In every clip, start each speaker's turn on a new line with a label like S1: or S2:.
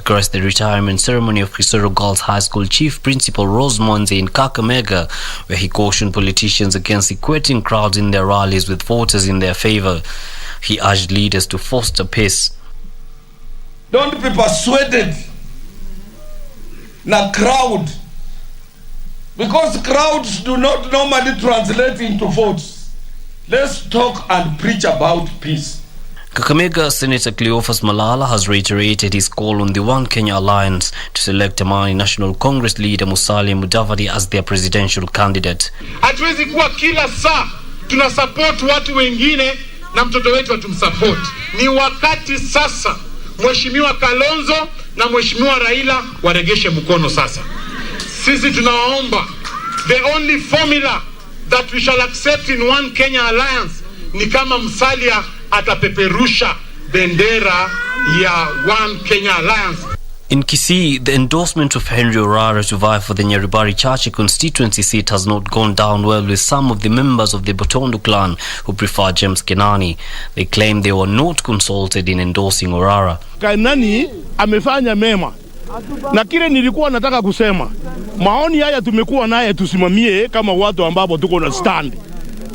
S1: graced the retirement ceremony of Kisoro Girls High School Chief Principal Rose Monzi in Kakamega, where he cautioned politicians against equating crowds in their rallies with voters in their favor. He urged leaders to foster peace.
S2: Don't be persuaded na crowd, because crowds do not normally translate into votes. Let's talk and preach about peace.
S1: Kakamega Senator Cleophas Malala has reiterated his call on the One Kenya Alliance to select Amani National Congress leader Musalia Mudavadi as their presidential candidate.
S3: Hatuwezi kuwa kila saa tunasupport watu wengine na mtoto wetu hatumsupport. Ni wakati sasa Mheshimiwa Kalonzo na Mheshimiwa Raila waregeshe mkono sasa. Sisi tunawaomba, the only formula that we shall accept in One Kenya Alliance ni kama Musalia atapeperusha bendera ya One Kenya Alliance.
S1: In Kisii, the endorsement of Henry Orara to vie for the Nyaribari Chache constituency seat has not gone down well with some of the members of the Botondo clan who prefer James Kenani. They claim they were not consulted in endorsing Orara.
S4: Kenani amefanya mema. Na kile nilikuwa nataka kusema, maoni haya tumekuwa naye tusimamie kama watu ambapo tuko na stand.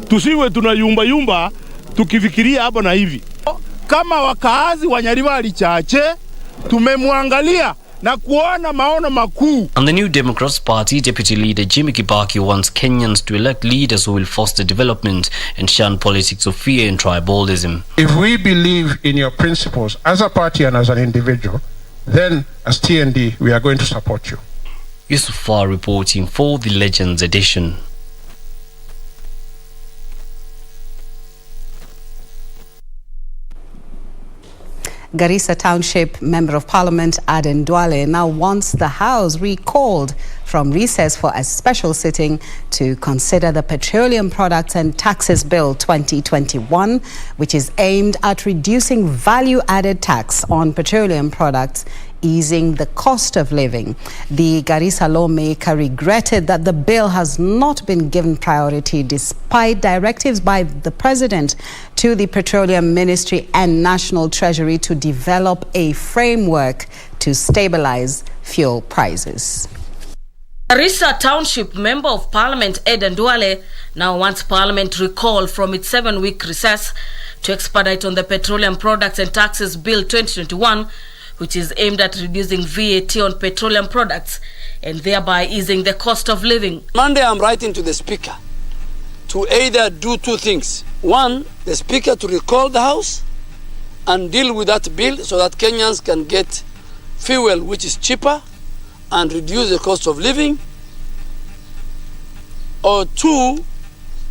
S4: Tusiwe tunayumba yumba tukifikiria hapa na hivi. Kama wakaazi wa Nyaribari Chache tumemwangalia na kuona maono makuu.
S1: And the New Democrats Party Deputy Leader Jimmy Kibaki wants Kenyans to elect leaders who will foster development and shun politics of fear and tribalism.
S5: If we believe in your principles as a party and as an individual, then as TND we are going to support you.
S1: Yusufar reporting for the Legends edition.
S6: Garissa Township Member of Parliament Aden Duale now wants the House recalled from recess for a special sitting to consider the Petroleum Products and Taxes Bill 2021, which is aimed at reducing value-added tax on petroleum products, easing the cost of living. The Garissa lawmaker regretted that the bill has not been given priority despite directives by the President to the Petroleum Ministry and National Treasury to develop a framework to stabilize fuel prices.
S7: Garissa Township Member of Parliament Aden Duale now wants Parliament recalled from its 7-week recess to expedite on the Petroleum Products and Taxes Bill 2021, which is aimed at reducing VAT on petroleum products and thereby easing the cost of living.
S8: Monday, I'm writing to the Speaker to either do two things. One, the Speaker to recall the House and deal with that bill so that Kenyans can get fuel which is cheaper and reduce the cost of living. Or two,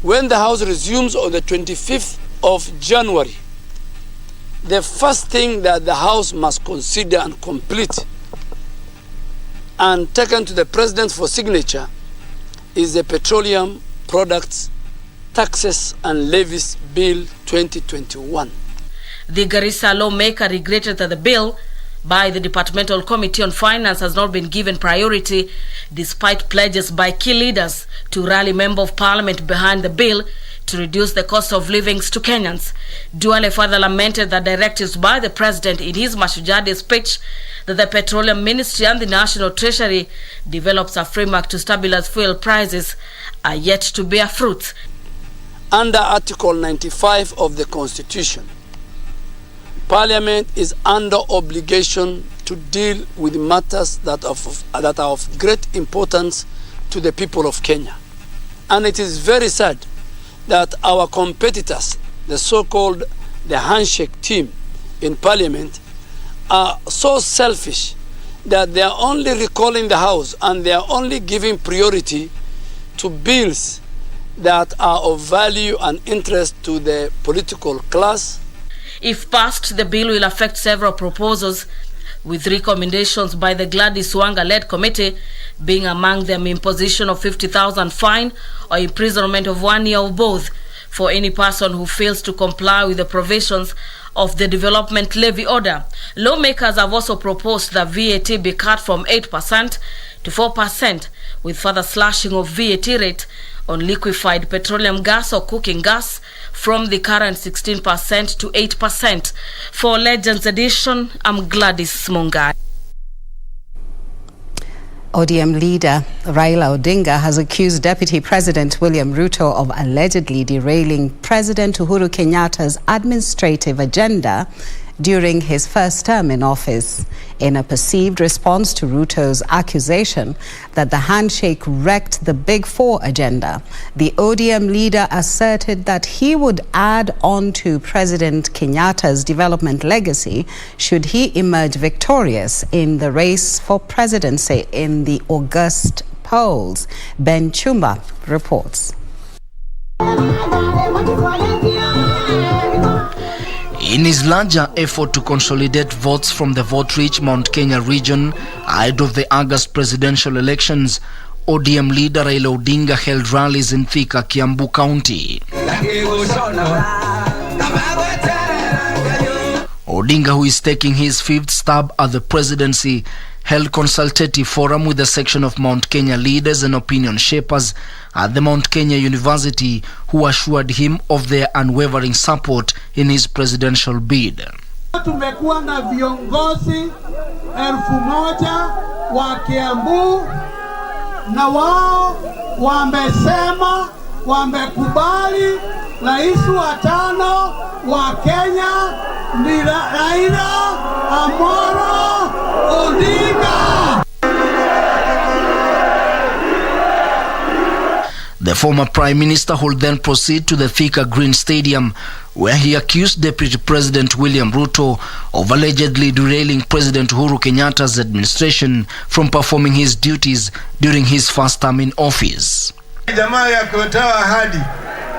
S8: when the House resumes on the 25th of January, the first thing that the House must consider and complete and taken to the President for signature is the Petroleum Products, Taxes and Levies Bill 2021.
S7: The Garissa lawmaker regretted that the bill by the Departmental Committee on Finance has not been given priority despite pledges by key leaders to rally Member of Parliament behind the bill to reduce the cost of living to Kenyans. Duale further lamented that directives by the President in his Mashujadi speech that the Petroleum Ministry and the National Treasury develops a framework to stabilize fuel prices are yet to bear fruit.
S8: Under Article 95 of the Constitution, Parliament is under obligation to deal with matters that are of great importance to the people of Kenya. And it is very sad that our competitors, the so-called the handshake team in Parliament, are so selfish that they are only recalling the House and they are only giving priority to bills that are of value and interest to the political class.
S7: If passed, the bill will affect several proposals, with recommendations by the Gladys Wanga-led committee being among them imposition of 50,000 fine or imprisonment of 1 year or both for any person who fails to comply with the provisions of the Development Levy Order. Lawmakers have also proposed that VAT be cut from 8% to 4%, with further slashing of VAT rate on liquefied petroleum gas or cooking gas from the current 16% to 8%. For Legends Edition, I'm Gladys Mungai.
S6: ODM leader Raila Odinga has accused Deputy President William Ruto of allegedly derailing President Uhuru Kenyatta's administrative agenda during his first term in office, in a perceived response to Ruto's accusation that the handshake wrecked the Big Four agenda. The ODM leader asserted that he would add on to President Kenyatta's development legacy should he emerge victorious in the race for presidency in the August polls. Ben Chumba reports.
S9: In his larger effort to consolidate votes from the vote-rich Mount Kenya region ahead of the August presidential elections, ODM leader Raila Odinga held rallies in Thika, Kiambu County. Odinga, who is taking his fifth stab at the presidency, held consultative forum with a section of Mount Kenya leaders and opinion shapers at the Mount Kenya University, who assured him of their unwavering support in his presidential bid.
S10: Tumekuwa na viongozi 1,000 wa Kiambu na wao wamesema wamekubali rais wa 5 wa Kenya ni Raila Amolo Odinga.
S9: The former Prime Minister will then proceed to the Thika Green Stadium, where he accused Deputy President William Ruto of allegedly derailing President Uhuru Kenyatta's administration from performing his duties during his first term in office.
S2: Jamaa ya kutoa ahadi,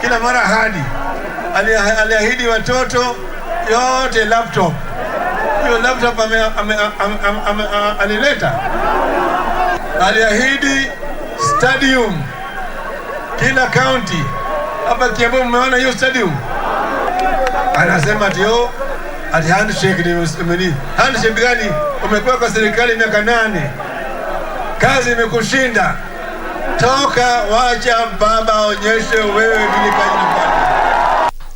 S2: kila mara ahadi, aliahidi watoto yote laptop. Hiyo laptop alileta. Aliahidi stadium kila county. Hapa Kiambu mmeona hiyo stadium? Anasema ati handshake ni usimeni. Handshake gani? Umekuwa kwa serikali miaka 8. Kazi imekushinda. Toka wacha baba onyeshe wewe vile kazi inafanya.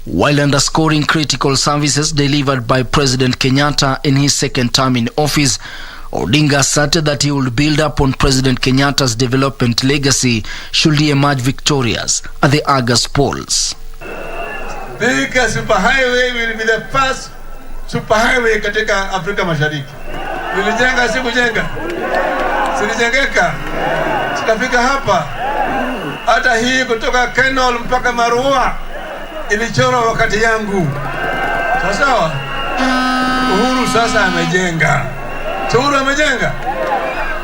S9: While underscoring critical services delivered by President Kenyatta in his second term in office, Odinga asserted that he will build up on President Kenyatta's development legacy should he emerge victorious at the August polls.
S2: Thika superhighway will be the first superhighway katika Afrika Mashariki. Nilijenga sikujenga. Silijengeka. Sikafika hapa. Hata hii kutoka Kenol mpaka Marua ilichora wakati yangu. Sawa? Uhuru sasa amejenga. Uhuru amejenga.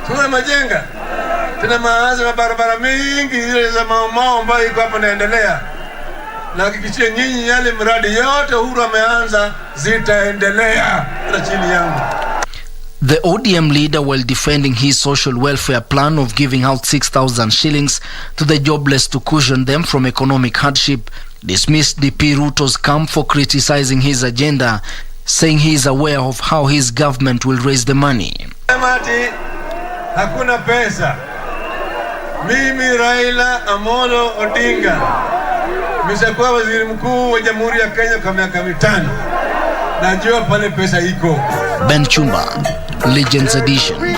S2: Uhuru amejenga. Tuna maaza na barabara mingi zile za maomao ambayo iko hapa naendelea. Na hakikishia nyinyi yale mradi yote Uhuru ameanza zitaendelea na chini yangu.
S9: The ODM leader, while defending his social welfare plan of giving out 6,000 shillings to the jobless to cushion them from economic hardship, dismissed DP Ruto's camp for criticizing his agenda, saying he is aware of how his government will raise the money.
S2: Hakuna pesa. Mimi Raila Amolo Odinga nimeshakuwa waziri mkuu wa Jamhuri ya Kenya kwa miaka 5. Najua pale pesa iko.
S9: Ben Chumba, Legends Edition.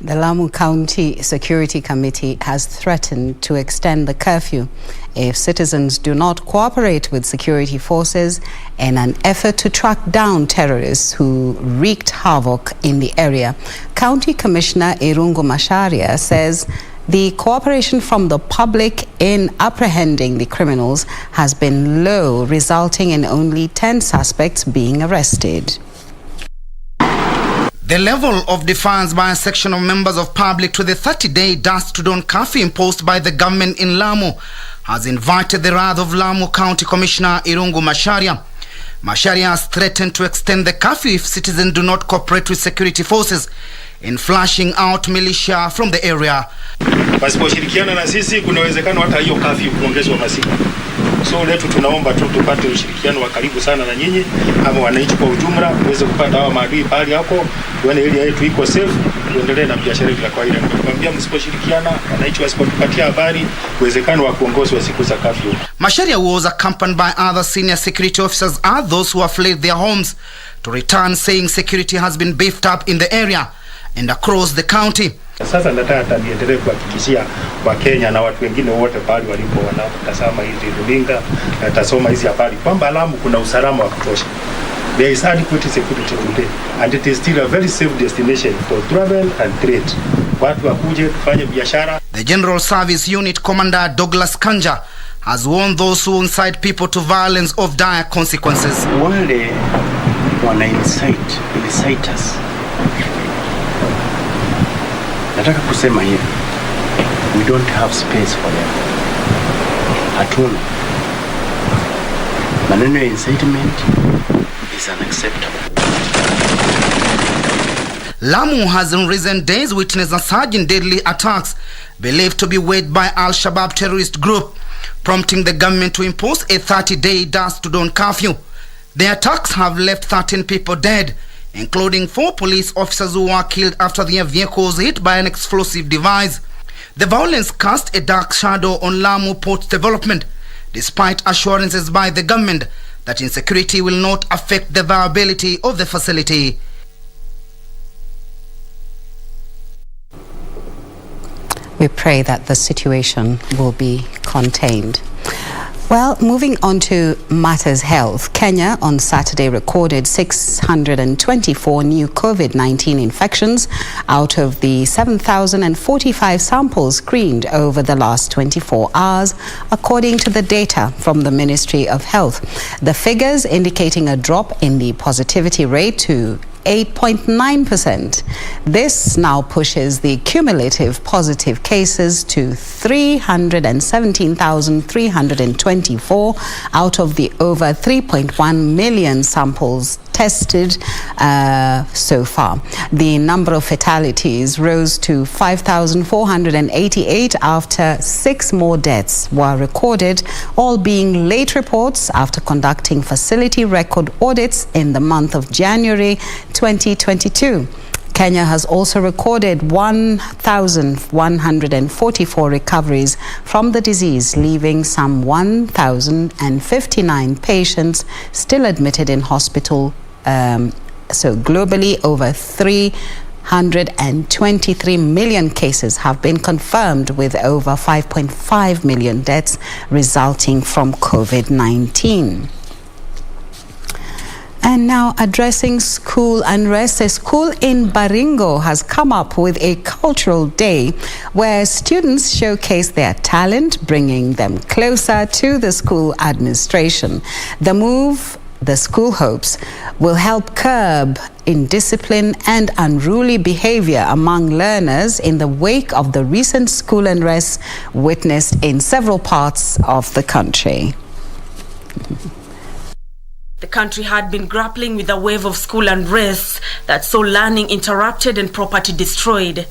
S6: The Lamu County Security Committee has threatened to extend the curfew if citizens do not cooperate with security forces in an effort to track down terrorists who wreaked havoc in the area. County Commissioner Irungu Macharia says the cooperation from the public in apprehending the criminals has been low, resulting in only 10 suspects being arrested.
S11: The level of defiance by a section of members of public to the 30-day dusk to dawn curfew imposed by the government in Lamu has invited the wrath of Lamu County Commissioner Irungu Macharia. Macharia has threatened to extend the curfew if citizens do not cooperate with security forces in flushing out militia from the area.
S12: Pasiposhirikiana na sisi kuna uwezekano hata hiyo curfew kuongezwa masiku. So letu tunaomba tu tupate ushirikiano wa karibu sana na nyinyi ama wananchi kwa ujumla, uweze kupata hawa maadui pale hapo, tuone area yetu iko safe, tuendelee na biashara bila kawaida. Nikwambia msiposhirikiana, wananchi wasipotupatia habari, uwezekano wa kuongozwa siku za kafyu.
S11: Macharia was accompanied by other senior security officers and those who have fled their homes to return, saying security has been beefed up in the area and across the county.
S12: Sasa nataka niendelee kuhakikishia Wakenya na watu wengine wote pale walipo wanatazama hizi runinga na tasoma hizi habari kwamba Lamu kuna usalama wa kutosha. There is adequate security today and it is still a very safe destination for travel and trade. Watu wakuje kufanya biashara.
S11: The General Service Unit Commander Douglas Kanja has warned those who incite people to violence of dire consequences.
S13: Wale wana inciters. Nataka kusema hivi, we don't have space for them. Hatuna. Maneno ya incitement is unacceptable.
S11: Lamu has in recent days witnessed a surge in deadly attacks believed to be waged by Al-Shabaab terrorist group, prompting the government to impose a 30-day dusk to dawn curfew. The attacks have left 13 people dead, including 4 police officers who were killed after their vehicles hit by an explosive device. The violence cast a dark shadow on Lamu Port's development, despite assurances by the government that insecurity will not affect the viability of the facility.
S6: We pray that the situation will be contained. Well, moving on to matters health, Kenya on Saturday recorded 624 new COVID-19 infections out of the 7,045 samples screened over the last 24 hours, according to the data from the Ministry of Health. The figures indicating a drop in the positivity rate to 8.9%. This now pushes the cumulative positive cases to 317,324 out of the over 3.1 million samples tested so far. The number of fatalities rose to 5,488 after 6 more deaths were recorded, all being late reports after conducting facility record audits in the month of January 2022. Kenya has also recorded 1,144 recoveries from the disease, leaving some 1,059 patients still admitted in hospital. So globally, over 323 million cases have been confirmed, with over 5.5 million deaths resulting from COVID-19. And now, addressing school unrest, a school in Baringo has come up with a cultural day where students showcase their talent, bringing them closer to the school administration. The move, the school hopes, will help curb indiscipline and unruly behavior among learners in the wake of the recent school unrest witnessed in several parts of the country.
S7: The country had been grappling with a wave of school unrest that saw learning interrupted and property destroyed.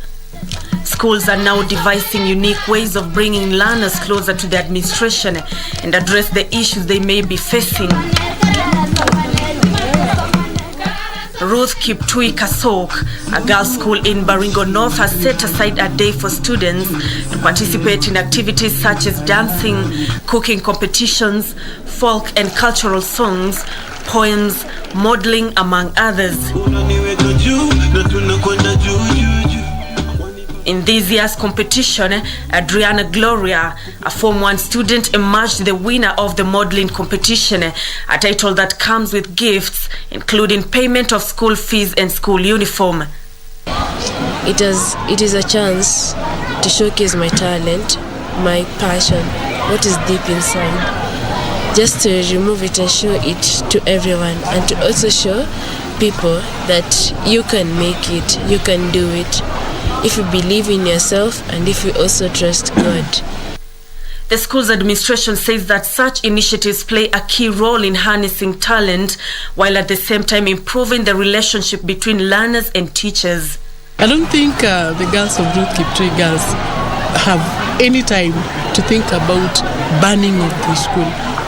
S7: Schools are now devising unique ways of bringing learners closer to the administration and address the issues they may be facing. Ruth Kiptui Kasok, a girls' school in Baringo North, has set aside a day for students to participate in activities such as dancing, cooking competitions, folk and cultural songs, poems, modeling, among others. In this year's competition, Adriana Gloria, a Form 1 student, emerged the winner of the modeling competition, a title that comes with gifts, including payment of school fees and school uniform.
S14: It is a chance to showcase my talent, my passion, what is deep inside. Just to remove it and show it to everyone, and to also show people that you can make it, you can do it, if you believe in yourself and if you also trust God.
S7: The school's administration says that such initiatives play a key role in harnessing talent, while at the same time improving the relationship between learners and teachers.
S15: I don't think the girls of Ruth Kiptui girls have any time to think about banning of the school.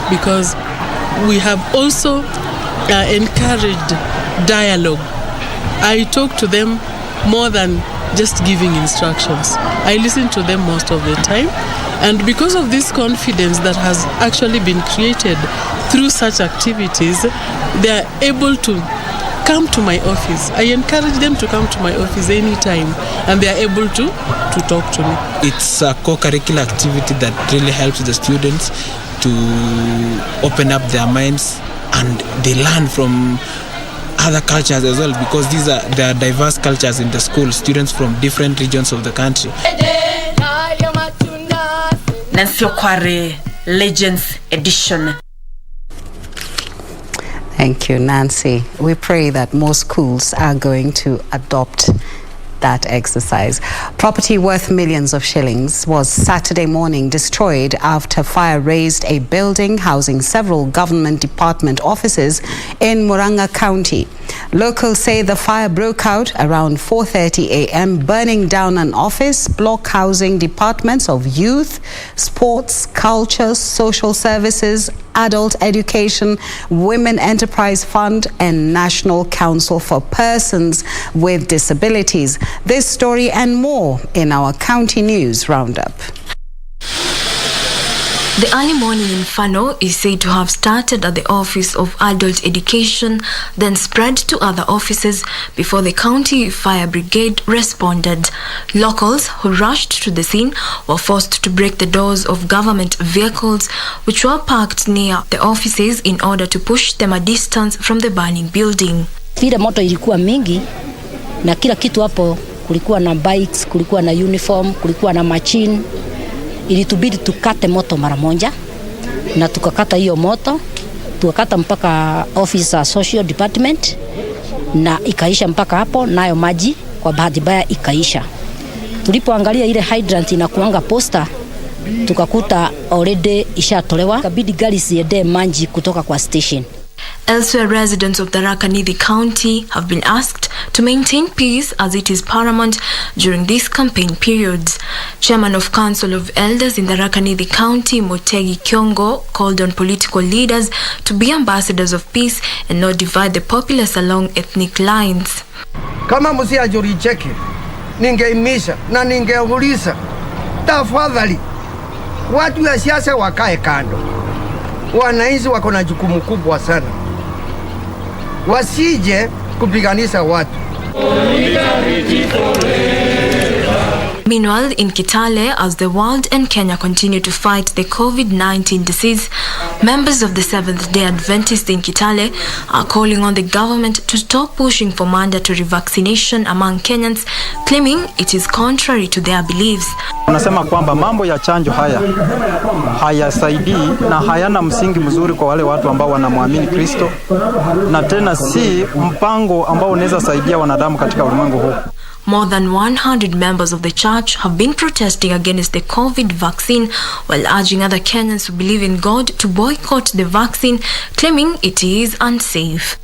S15: because we have also encouraged dialogue. I talk to them more than just giving instructions. I listen to them most of the time, and because of this confidence that has actually been created through such activities, they are able to come to my office. I encourage them to come to my office anytime, and they are able to talk to me.
S16: It's a co-curricular activity that really helps the students to open up their minds, and they learn from other cultures as well, because there are diverse cultures in the school, students from different regions of the country.
S7: Nancy Okware, Legends Edition.
S6: Thank you, Nancy. We pray that more schools are going to adopt that exercise. Property worth millions of shillings was Saturday morning destroyed after fire razed a building housing several government department offices in Murang'a County. Locals say the fire broke out around 4:30 a.m., burning down an office block housing departments of youth, sports, culture, social services, adult education, Women Enterprise Fund, and National Council for Persons with Disabilities. This story and more in our County News Roundup.
S17: The early morning inferno is said to have started at the Office of Adult Education, then spread to other offices before the County Fire Brigade responded. Locals who rushed to the scene were forced to break the doors of government vehicles which were parked near the offices in order to push them a distance from the burning building.
S18: Vile moto ilikuwa mingi na kila kitu hapo, kulikuwa na bikes, kulikuwa na uniform, kulikuwa na machine. Ilitubidi tukate moto mara moja, na tukakata hiyo moto, tukakata mpaka office ya social department, na ikaisha mpaka hapo, nayo maji kwa bahati mbaya ikaisha. Tulipoangalia ile hydrant inakuanga poster, tukakuta already ishatolewa, kabidi gari ziende maji kutoka kwa station.
S17: Elsewhere, residents of Tharaka Nithi County have been asked to maintain peace as it is paramount during these campaign periods. Chairman of Council of Elders in Tharaka Nithi County, Motegi Kiongo, called on political leaders to be ambassadors of peace and not divide the populace along ethnic lines.
S19: Kama msiajuricheke, ningeimisha na ningeuliza, tafadhali watu wa siasa wakae kando. Wananchi wako na jukumu kubwa sana, wasije kupiganisha watu.
S17: Meanwhile, in Kitale, as the world and Kenya continue to fight the COVID-19 disease, members of the Seventh-day Adventists in Kitale are calling on the government to stop pushing for mandatory vaccination among Kenyans, claiming it is contrary to their beliefs.
S20: Unasema kwamba mambo ya chanjo hayasaidii na hayana msingi mzuri kwa wale watu ambao wanamwamini Kristo, na tena si mpango ambao unaweza saidia wanadamu katika ulimwengu huu.
S17: More than 100 members of the church have been protesting against the COVID vaccine while urging other Kenyans who believe in God to boycott the vaccine, claiming it is unsafe.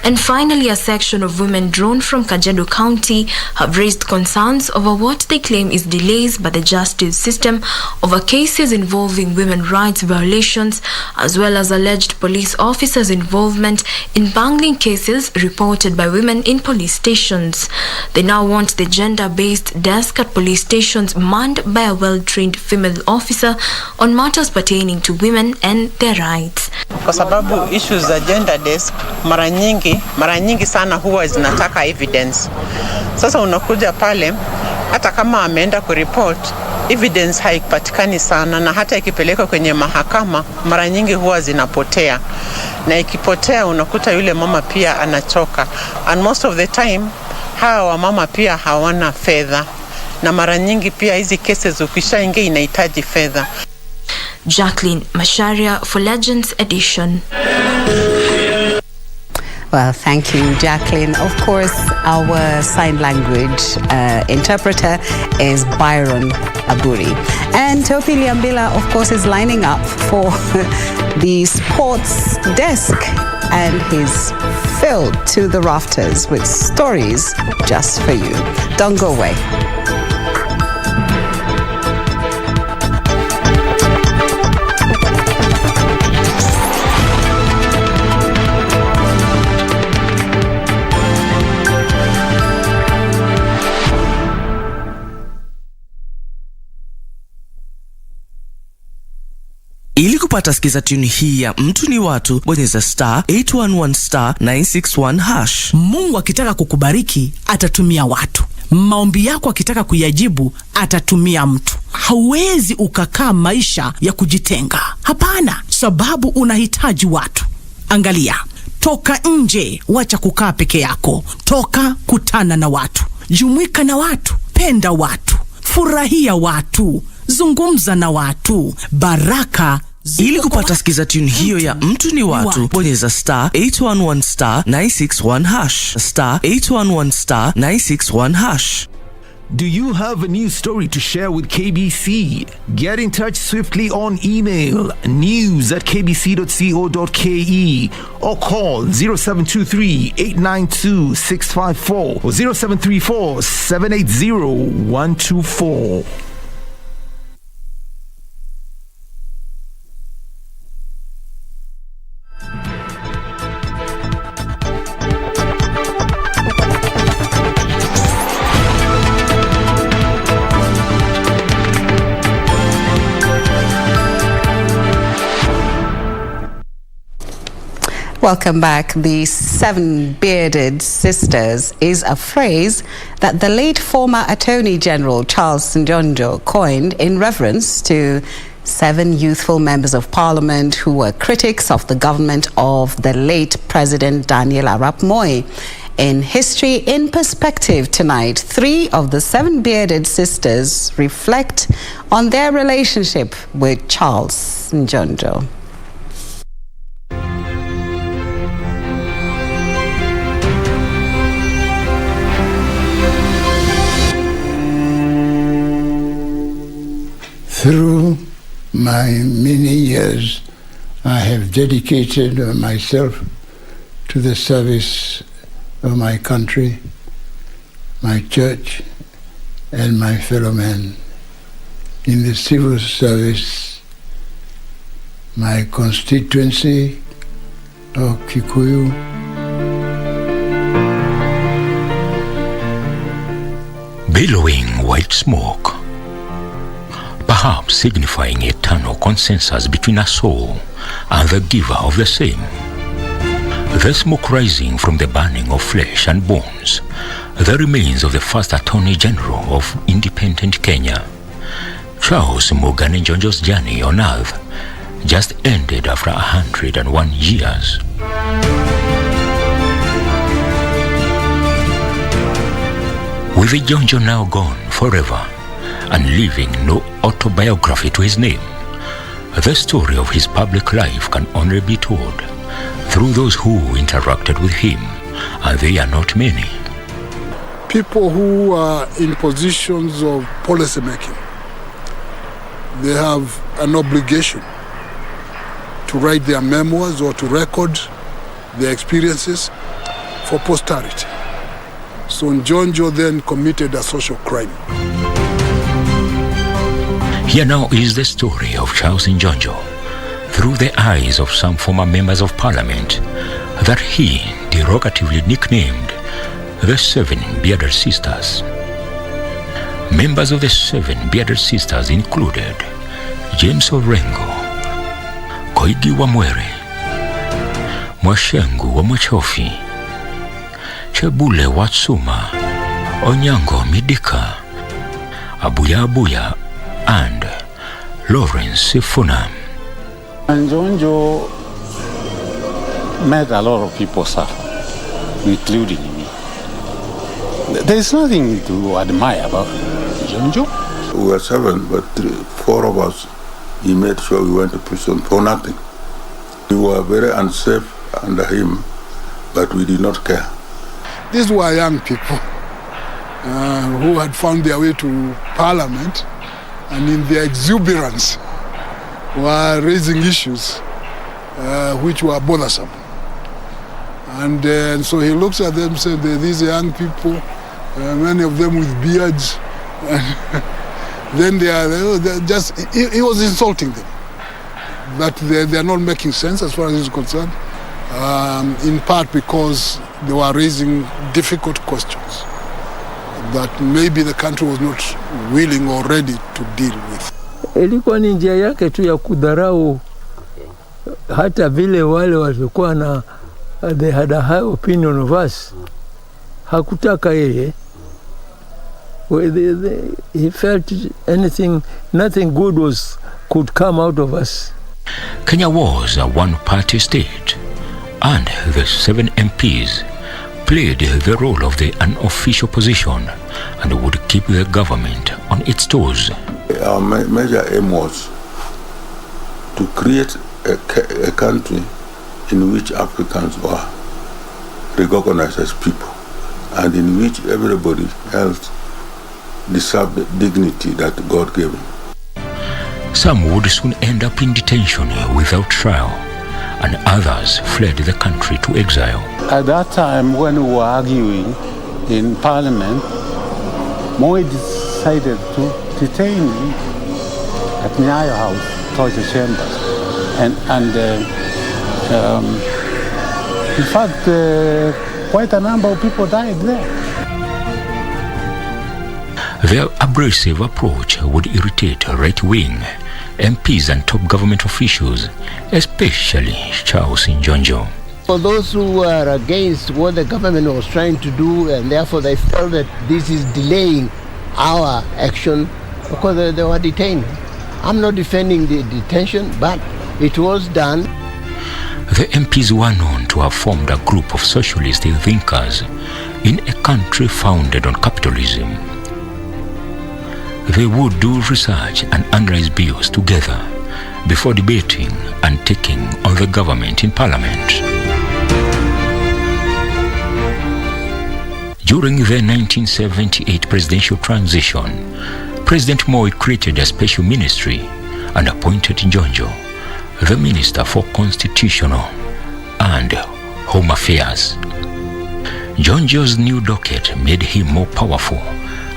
S17: And finally, a section of women drawn from Kajiado County have raised concerns over what they claim is delays by the justice system over cases involving women's rights violations, as well as alleged police officers' involvement in bungling cases reported by women in police stations. They now want the gender-based desk at police stations manned by a well-trained female officer on matters pertaining to women and their rights.
S21: Kwa sababu issues za gender desk mara nyingi sana huwa zinataka evidence. Sasa unakuja pale, hata kama ameenda kureport, evidence haipatikani sana, na hata ikipelekwa kwenye mahakama mara nyingi huwa zinapotea, na ikipotea unakuta yule mama pia anachoka, and most of the time hawa mama pia hawana fedha, na mara nyingi pia hizi cases ukishaingia inahitaji fedha.
S17: Jacqueline Masharia for Legends Edition.
S6: Well, thank you, Jacqueline. Of course, our sign language interpreter is Byron Aburi. And Topi Liambila, of course, is lining up for the sports desk, and he's filled to the rafters with stories just for you. Don't go away.
S3: Ili kupata sikiza tune hii ya mtu ni watu, bonyeza *811*961#.
S22: Mungu akitaka kukubariki atatumia watu. Maombi yako akitaka kuyajibu atatumia mtu. Hauwezi ukakaa maisha ya kujitenga. Hapana, sababu unahitaji watu. Angalia, toka nje, wacha kukaa peke yako. Toka, kutana na watu. Jumuika na watu, penda watu, furahia watu, zungumza na watu. Baraka.
S3: Ili kupata sikiza tune hiyo ya mtu ni watu, bonyeza *811*961#. *811*961#.
S23: Do you have a new story to share with KBC? Get in touch swiftly on email news@kbc.co.ke or call 0723-892-654 or 0734-780-124.
S6: Welcome back. The seven bearded sisters is a phrase that the late former Attorney General Charles Njonjo coined in reference to 7 youthful members of parliament who were critics of the government of the late President Daniel Arap Moi. In History in Perspective tonight, 3 of the 7 bearded sisters reflect on their relationship with Charles Njonjo.
S24: Through my many years, I have dedicated myself to the service of my country, my church, and my fellow men. In the civil service, my constituency of Kikuyu,
S25: billowing white smoke, perhaps signifying eternal consensus between us all and the giver of the same. The smoke rising from the burning of flesh and bones, the remains of the first Attorney General of independent Kenya. Charles Mugabe Njonjo's journey on earth just ended after 101 years. With Njonjo now gone forever, and leaving no autobiography to his name, the story of his public life can only be told through those who interacted with him, and they are not many.
S26: People who are in positions of policy making, they have an obligation to write their memoirs or to record their experiences for posterity. So Njonjo then committed a social crime.
S25: Here now is the story of Charles Njonjo, through the eyes of some former members of parliament, that he derogatively nicknamed the 7 bearded sisters. Members of the 7 bearded sisters included James Orengo, Koigi wa Mwere, Mwashengu wa Mwachofi, Chebule Watsuma, Onyango Midika, Abuya Abuya, and Lawrence Sifuna.
S27: Njonjo made a lot of people suffer, including me. There's nothing to admire about Njonjo.
S28: We were 7, but 4 of us, he made sure we went to prison for nothing. We were very unsafe under him, but we did not care.
S26: These were young people who had found their way to parliament, and in their exuberance were raising issues which were bothersome. And so he looks at them and said, these young people, many of them with beards, then they're just, he was insulting them. That they are not making sense as far as he's concerned, in part because they were raising difficult questions that maybe the country was not willing or ready to deal with.
S29: Ilikuwa ni njia yake tu ya kudharau
S1: hata vile wale walikuwa na they had a high opinion of us, hakutaka yeye. He felt nothing good could come out of us.
S25: Kenya was a one-party state, and the 7 MPs played the role of the unofficial opposition and would keep the government on its toes.
S28: Our major aim was to create a country in which Africans were recognized as people, and in which everybody else deserved the dignity that God gave him.
S25: Some would soon end up in detention without trial, and others fled the country to exile.
S27: At that time, when we were arguing in Parliament, Moi decided to detain me at Nyayo House, torture chambers. And in fact, quite a number of people died there.
S25: Their abrasive approach would irritate right-wing MPs and top government officials, especially Charles Njonjo.
S2: For those who were against what the government was trying to do, and therefore they felt that this is delaying our action because they were detained. I'm not defending the detention, but it was done.
S25: The MPs were known to have formed a group of socialist thinkers in a country founded on capitalism. They would do research and analyze bills together before debating and taking on the government in Parliament. During the 1978 presidential transition, President Moi created a special ministry and appointed Njonjo the Minister for Constitutional and Home Affairs. Njonjo's new docket made him more powerful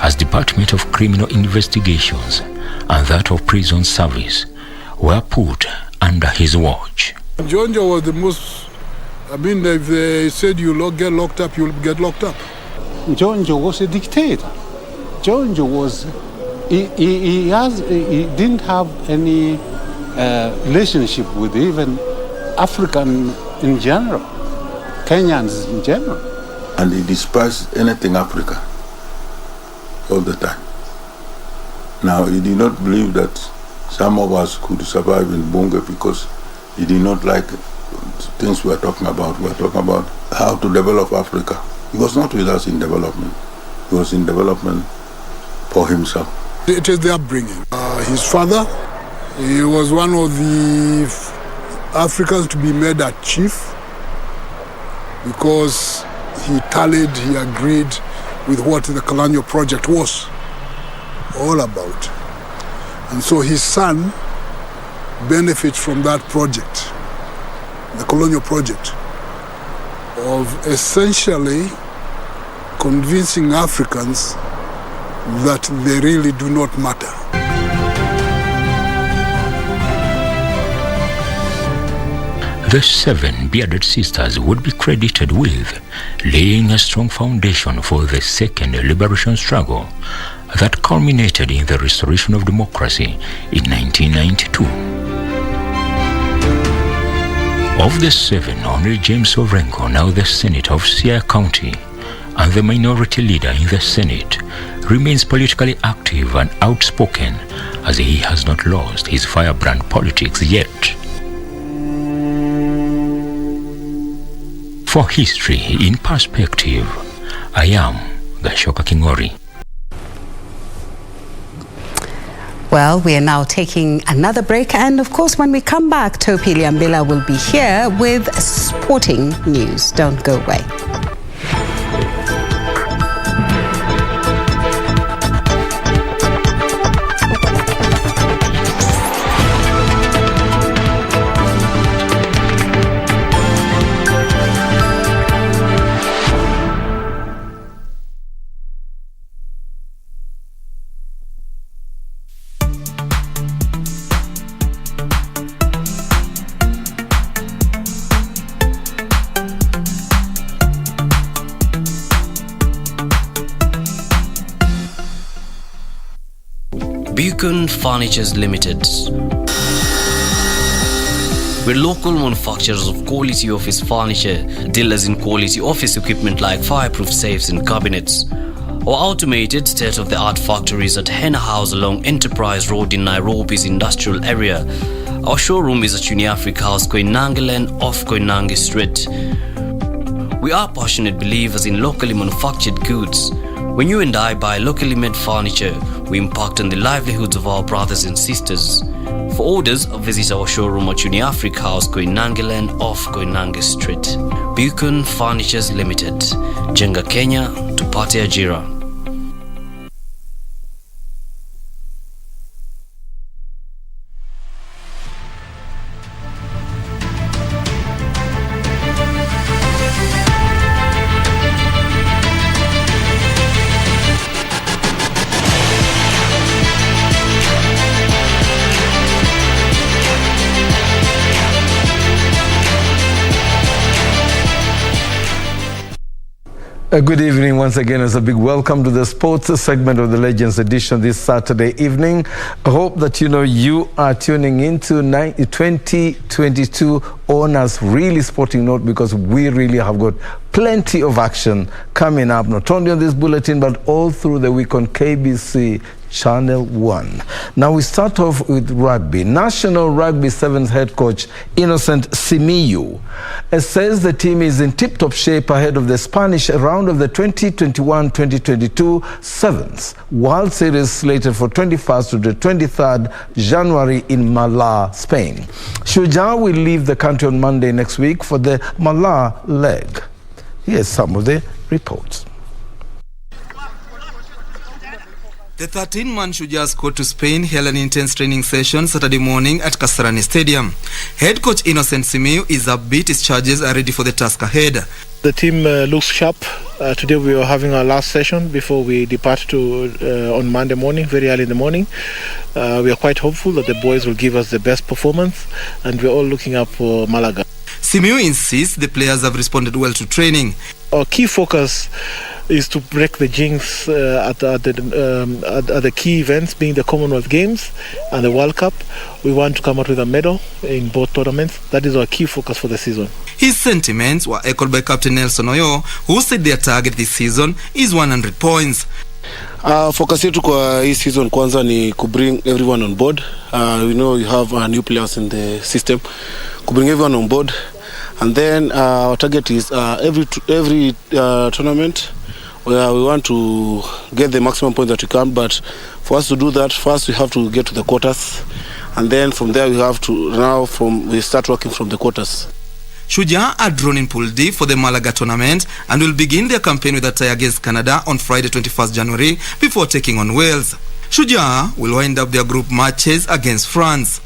S25: as Department of Criminal Investigations and that of Prison Service were put under his watch.
S26: Njonjo was the most, if they said you get locked up, you'll get locked up.
S27: Njonjo was a dictator. Njonjo was, he didn't have any relationship with even African in general, Kenyans in general.
S28: And he despised anything Africa all the time. Now, he did not believe that some of us could survive in Bunga because he did not like things we are talking about. We are talking about how to develop Africa. He was not with us in development. He was in development for himself.
S26: It is the upbringing. His father, he was one of the Africans to be made a chief because he tallied, he agreed with what the colonial project was all about. And so his son benefits from that project, the colonial project, of essentially convincing Africans that they really do not matter.
S25: The 7 bearded sisters would be credited with laying a strong foundation for the second liberation struggle that culminated in the restoration of democracy in 1992. Of the 7, only James Orengo, now the Senator of Siaya County and the minority leader in the Senate, remains politically active and outspoken, as he has not lost his firebrand politics yet. For History in Perspective, I am Gashoka Kingori.
S6: Well, we are now taking another break, and of course when we come back, Topi Liambila will be here with sporting news. Don't go away.
S3: Beacon Furnitures Limited.
S4: We're local manufacturers of quality office furniture, dealers in quality office equipment like fireproof safes and cabinets. Our automated state-of-the-art factories at Henna House along Enterprise Road in Nairobi's industrial area. Our showroom is at Uniafrica House, Koinange Lane off Koinange Street. We are passionate believers in locally manufactured goods. When you and I buy locally made furniture, we impact on the livelihoods of our brothers and sisters. For orders, visit our showroom at Uniafrica House, Koinange Lane off Koinange Street. Beacon Furnitures Limited. Jenga Kenya, tupate ajira.
S5: Good evening once again. It's a big welcome to the sports segment of the Legends edition this Saturday evening. I hope that you are tuning into 2022 on a really sporting note, because we really have got plenty of action coming up, not only on this bulletin but all through the week on KBC Channel 1. Now we start off with rugby. National Rugby Sevens head coach Innocent Simiyu says the team is in tip-top shape ahead of the Spanish round of the 2021-2022 Sevens World Series slated for 21st to the 23rd January in Malaga, Spain. Shujaa will leave the country on Monday next week for the Malaga leg. Here's some of the reports.
S8: The 13-man Shujaa squad to Spain held an intense training session Saturday morning at Kasarani Stadium. Head coach Innocent Simiyu is upbeat. His charges are ready for the task ahead.
S9: The team looks sharp. Today we are having our last session before we depart on Monday morning, very early in the morning. We are quite hopeful that the boys will give us the best performance, and we're all looking up for Malaga.
S8: Simiyu insists the players have responded well to training.
S9: Our key focus is to break the jinx at the key events, being the Commonwealth Games and the World Cup. We want to come out with a medal in both tournaments. That is our key focus for the season.
S8: His sentiments were echoed by Captain Nelson Oyo, who said their target this season is 100 points.
S10: Focus yetu kwa hii season kwanza ni to bring everyone on board. We know you have new players in the system. To bring everyone on board. And then our target is every tournament where we want to get the maximum points that we can. But for us to do that, first we have to get to the quarters, and then from there we have to we start working from the quarters.
S8: Shujaa are drawn in Pool D for the Malaga tournament and will begin their campaign with a tie against Canada on Friday 21st January before taking on Wales. Shujaa will wind up their group matches against France.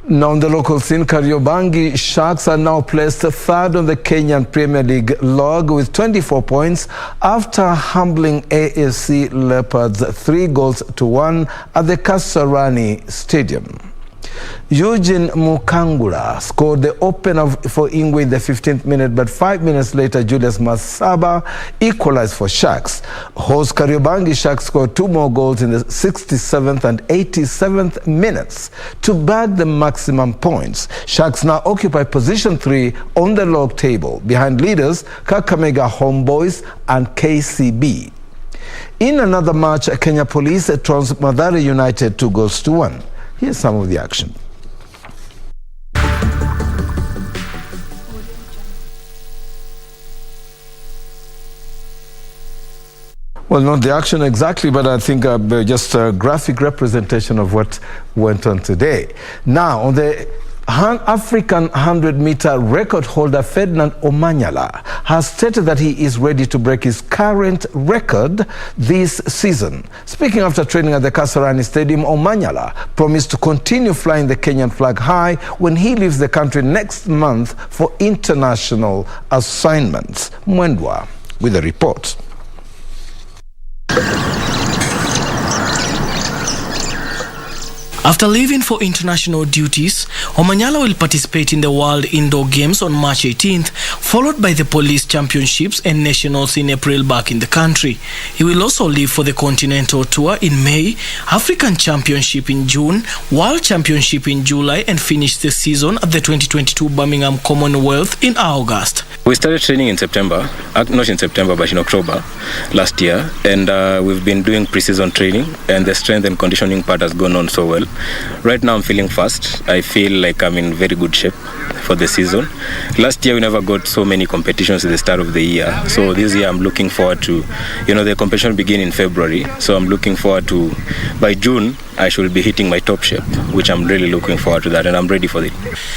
S5: Now on the local scene, Kariobangi Sharks are now placed third on the Kenyan Premier League log with 24 points after humbling AFC Leopards 3-1 at the Kasarani Stadium. Eugene Mukangura scored the opener for Ingwe in the 15th minute, but 5 minutes later Julius Masaba equalized for Sharks. Host Kariobangi Sharks scored 2 more goals in the 67th and 87th minutes to bag the maximum points. Sharks now occupy position 3 on the log table, behind leaders Kakamega Homeboys and KCB. In another match, Kenya Police trounced Mathare United 2-1. Here's some of the action. Well, not the action exactly, but I think just a graphic representation of what went on today. Now, on the African 100-meter record holder Ferdinand Omanyala has stated that he is ready to break his current record this season. Speaking after training at the Kasarani Stadium, Omanyala promised to continue flying the Kenyan flag high when he leaves the country next month for international assignments. Mwendwa with a report.
S11: After leaving for international duties, Omanyala will participate in the World Indoor Games on March 18th,
S7: followed by the Police Championships and Nationals in April back in the country. He will also leave for the Continental Tour in May, African Championship in June, World Championship in July, and finish the season at the 2022 Birmingham Commonwealth in August.
S11: We started training in September, not in September but in October last year, and we've been doing pre-season training, and the strength and conditioning part has gone on so well. Right now I'm feeling fast. I feel like I'm in very good shape for the season. Last year we never got so many competitions at the start of the year, so this year I'm looking forward to, the competition begin in February, so I'm looking forward to, by June I should be hitting my top shape, which I'm really looking forward to that, and I'm ready for it.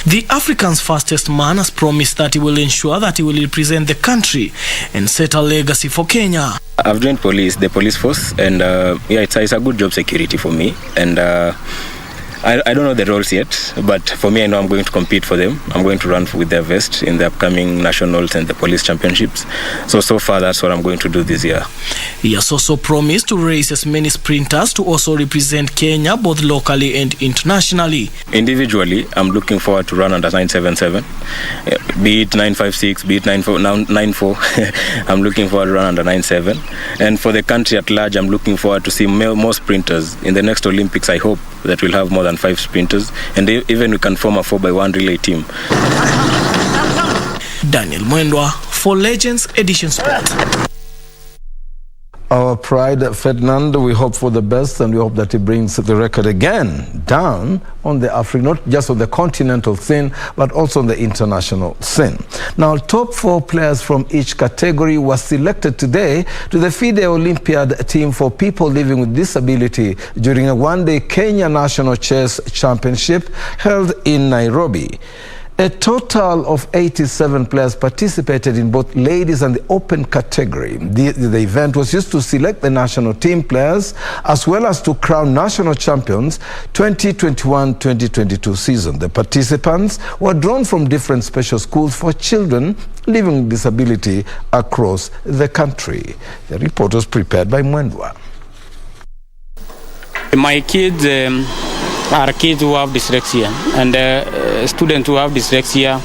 S7: The African's fastest man has promised that he will ensure that he will represent the country and set a legacy for Kenya.
S11: I've joined the police force, and it's a good job security for me, and I don't know the roles yet, but for me I know I'm going to compete for them. I'm going to run with their vest in the upcoming nationals and the police championships. So far that's what I'm going to do this year.
S7: He has also promised to raise as many sprinters to also represent Kenya both locally and internationally.
S11: Individually, I'm looking forward to run under 977, be it 956, be it 94. I'm looking forward to run under 97. And for the country at large, I'm looking forward to see more sprinters. In the next Olympics, I hope that we'll have more than 5 sprinters, and even we can form a 4x1 relay team.
S7: Daniel Mwendwa for Legends Edition Sport.
S5: Our pride, Ferdinand, we hope for the best, and we hope that he brings the record again down on the African, not just on the continental scene, but also on the international scene. Now, top 4 players from each category were selected today to the FIDE Olympiad team for people living with disability during a one-day Kenya National Chess Championship held in Nairobi. A total of 87 players participated in both ladies and the open category. The event was used to select the national team players as well as to crown national champions 2021-2022 season. The participants were drawn from different special schools for children living with disability across the country. The report was prepared by Mwendwa.
S12: My kids are kids who have dyslexia, and students who have dyslexia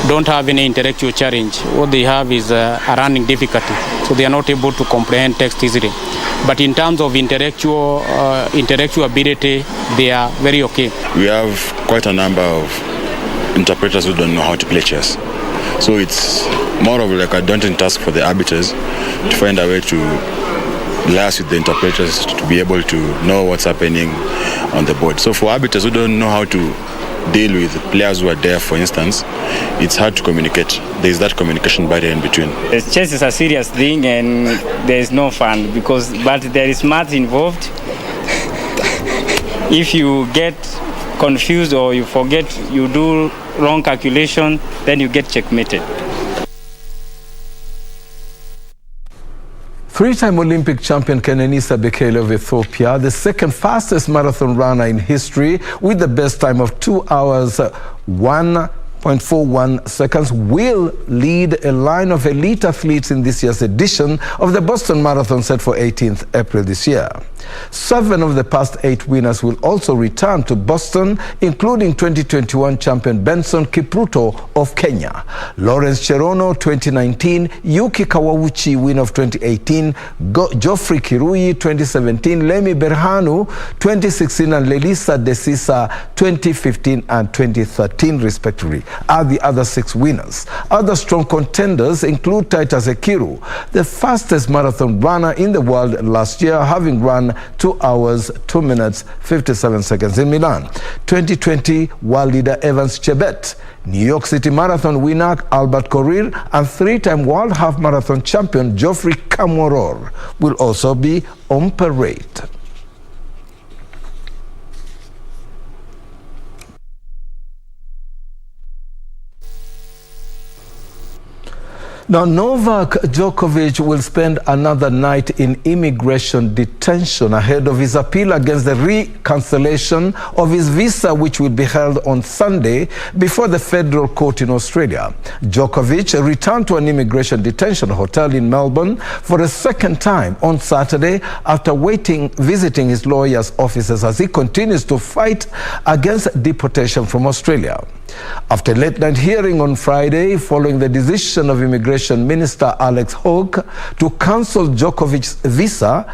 S12: don't have any intellectual challenge. What they have is a learning difficulty, so they are not able to comprehend text easily. But in terms of intellectual ability, they are very okay.
S13: We have quite a number of interpreters who don't know how to play chess. So it's more of like a daunting task for the arbiters to find a way to liaise with the interpreters to be able to know what's happening on the board. So for arbiters who don't know how to deal with players who are there, for instance, it's hard to communicate. There's that communication barrier in between.
S12: Chess is a serious thing, and there is no fun but there is math involved. If you get confused or you forget, you do wrong calculation, then you get checkmated.
S5: 3-time Olympic champion Kenenisa Bekele of Ethiopia, the second fastest marathon runner in history with the best time of 2 hours, 1.41 seconds, will lead a line of elite athletes in this year's edition of the Boston Marathon set for 18th April this year. 7 of the past 8 winners will also return to Boston, including 2021 champion Benson Kipruto of Kenya, Lawrence Cherono 2019, Yuki Kawauchi winner of 2018, Geoffrey Kirui 2017, Lemi Berhanu 2016, and Lelisa Desisa 2015 and 2013 respectively are the other 6 winners. Other strong contenders include Titus Ekiru, the fastest marathon runner in the world last year, having run 2 hours, 2 minutes, 57 seconds in Milan. 2020 world leader Evans Chebet, New York City Marathon winner Albert Korir, and 3-time world half marathon champion Geoffrey Kamworor will also be on parade. Now, Novak Djokovic will spend another night in immigration detention ahead of his appeal against the re-cancellation of his visa, which will be held on Sunday before the federal court in Australia. Djokovic returned to an immigration detention hotel in Melbourne for a second time on Saturday after visiting his lawyer's offices as he continues to fight against deportation from Australia. After a late-night hearing on Friday, following the decision of Immigration Minister Alex Hawke to cancel Djokovic's visa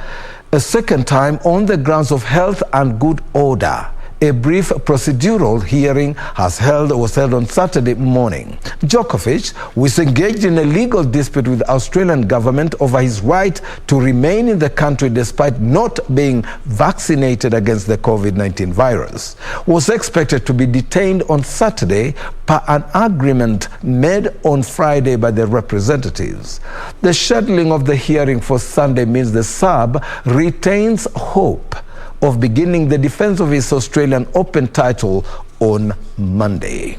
S5: a second time on the grounds of health and good order, a brief procedural hearing was held on Saturday morning. Djokovic was engaged in a legal dispute with the Australian government over his right to remain in the country despite not being vaccinated against the COVID-19 virus. Was expected to be detained on Saturday per an agreement made on Friday by the representatives. The scheduling of the hearing for Sunday means the sub retains hope of beginning the defense of his Australian Open title on Monday.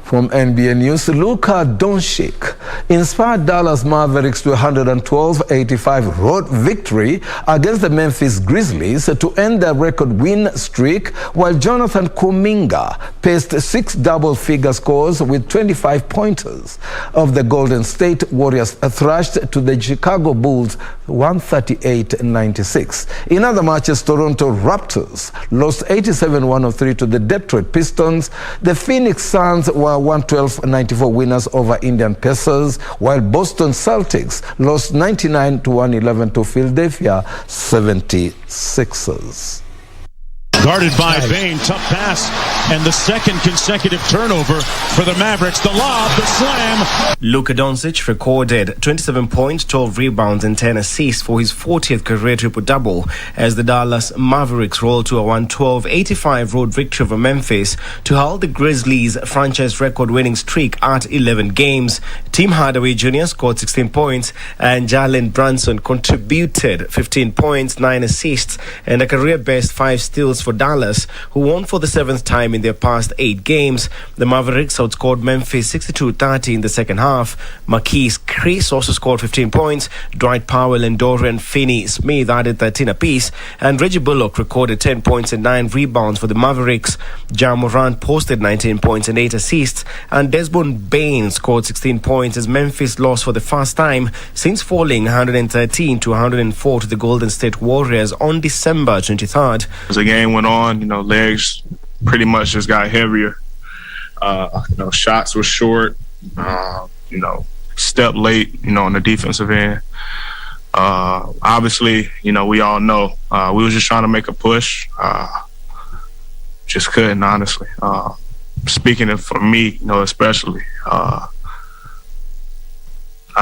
S5: From NBA News, Luka Doncic inspired Dallas Mavericks to a 112-85 road victory against the Memphis Grizzlies to end their record win streak, while Jonathan Kuminga paced 6 double-figure scores with 25 pointers of the Golden State Warriors thrashed to the Chicago Bulls 138-96. In other matches, Toronto Raptors lost 87-103 to the Detroit Pistons. The Phoenix Suns were 112-94 winners over Indian Pacers, while Boston Celtics lost 99-111 to Philadelphia 76ers.
S14: Guarded by Bane, tough pass, and the second consecutive turnover for the Mavericks. The lob, the slam.
S15: Luka Doncic recorded 27 points, 12 rebounds, and 10 assists for his 40th career triple-double as the Dallas Mavericks rolled to a 112-85 road victory over Memphis to halt the Grizzlies' franchise record winning streak at 11 games. Tim Hardaway Jr. scored 16 points, and Jalen Brunson contributed 15 points, 9 assists, and a career-best 5 steals for Dallas, who won for the 7th time in their past 8 games. The Mavericks outscored Memphis 62-30 in the second half. Marquise Chris also scored 15 points. Dwight Powell and Dorian Finney-Smith added 13 apiece, and Reggie Bullock recorded 10 points and 9 rebounds for the Mavericks. Ja Morant posted 19 points and 8 assists, and Desmond Bane scored 16 points as Memphis lost for the first time since falling 113-104 to the Golden State Warriors on December 23rd.
S16: As the game went on, legs pretty much just got heavier. Shots were short. Step late, on the defensive end. Obviously, we all know we was just trying to make a push. Just couldn't, honestly. Speaking for me, especially, I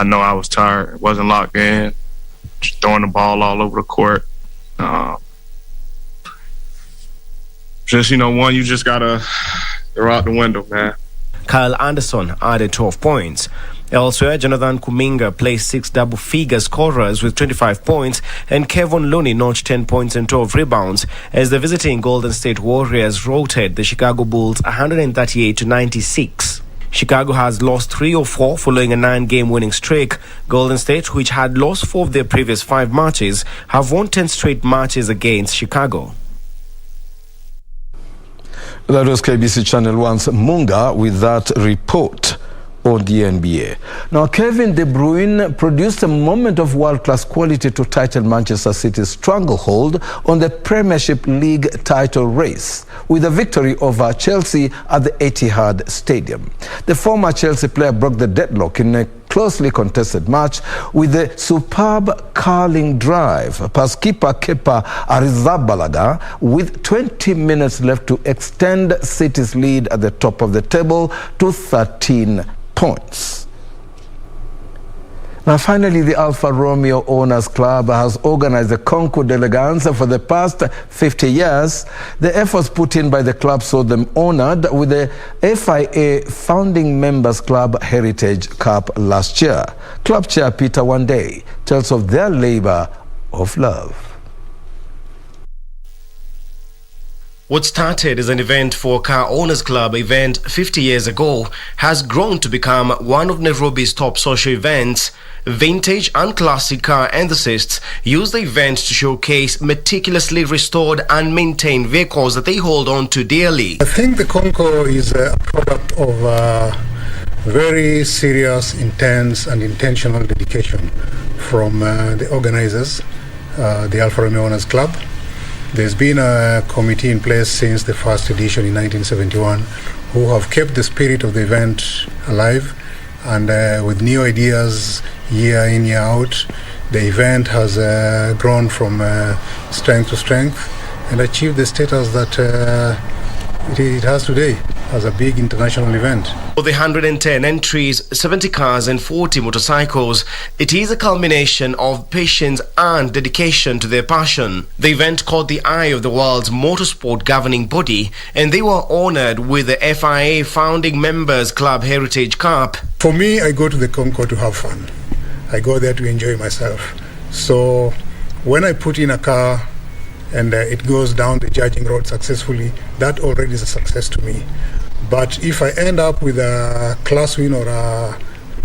S16: know I was tired. Wasn't locked in. Just throwing the ball all over the court. One, you just gotta throw out the window, man.
S15: Kyle Anderson added 12 points. Elsewhere, Jonathan Kuminga placed 6 double-figure scorers with 25 points, and Kevin Looney notched 10 points and 12 rebounds as the visiting Golden State Warriors routed the Chicago Bulls 138-96. Chicago has lost 3 of 4 following a 9-game winning streak. Golden State, which had lost 4 of their previous 5 matches, have won 10 straight matches against Chicago.
S5: That was KBC Channel 1's Munga with that report on the NBA. Now, Kevin De Bruyne produced a moment of world-class quality to tighten Manchester City's stranglehold on the Premiership League title race with a victory over Chelsea at the Etihad Stadium. The former Chelsea player broke the deadlock in a closely contested match with a superb curling drive past keeper Kepa Arrizabalaga with 20 minutes left to extend City's lead at the top of the table to 13 points. Now, finally, the Alfa Romeo Owners Club has organized the Concours d'Elegance for the past 50 years. The efforts put in by the club saw them honored with the FIA Founding Members Club Heritage Cup last year. Club Chair Peter Wandei tells of their labor of love.
S15: What started as an event for Car Owners Club event 50 years ago has grown to become one of Nairobi's top social events. Vintage and classic car enthusiasts use the event to showcase meticulously restored and maintained vehicles that they hold on to dearly.
S17: I think the Concours is a product of
S27: Very serious, intense, and intentional dedication from the organizers, the Alfa Romeo Owners Club. There's been a committee in place since the first edition in 1971 who have kept the spirit of the event alive, and with new ideas year in, year out, the event has grown from strength to strength and achieved the status that it has today as a big international event.
S15: For the 110 entries, 70 cars and 40 motorcycles, it is a culmination of patience and dedication to their passion. The event caught the eye of the world's motorsport governing body, and they were honored with the FIA Founding Members Club Heritage Cup.
S27: For me, I go to the concours to have fun. I go there to enjoy myself. So when I put in a car and it goes down the judging road successfully, that already is a success to me. But if I end up with a class win or a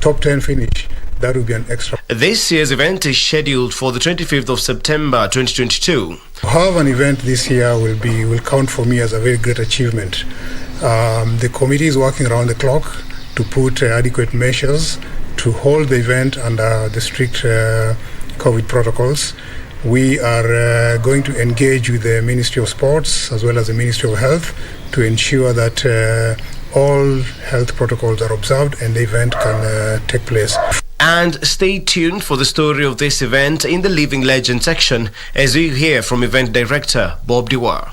S27: top 10 finish, that would be an extra.
S15: This year's event is scheduled for the 25th of September 2022.
S27: To have an event this year will count for me as a very great achievement. The committee is working around the clock to put adequate measures to hold the event under the strict COVID protocols. We are going to engage with the Ministry of Sports as well as the Ministry of Health to ensure that all health protocols are observed and the event can take place.
S15: And stay tuned for the story of this event in the Living Legend section as we hear from event director Bob Dewar.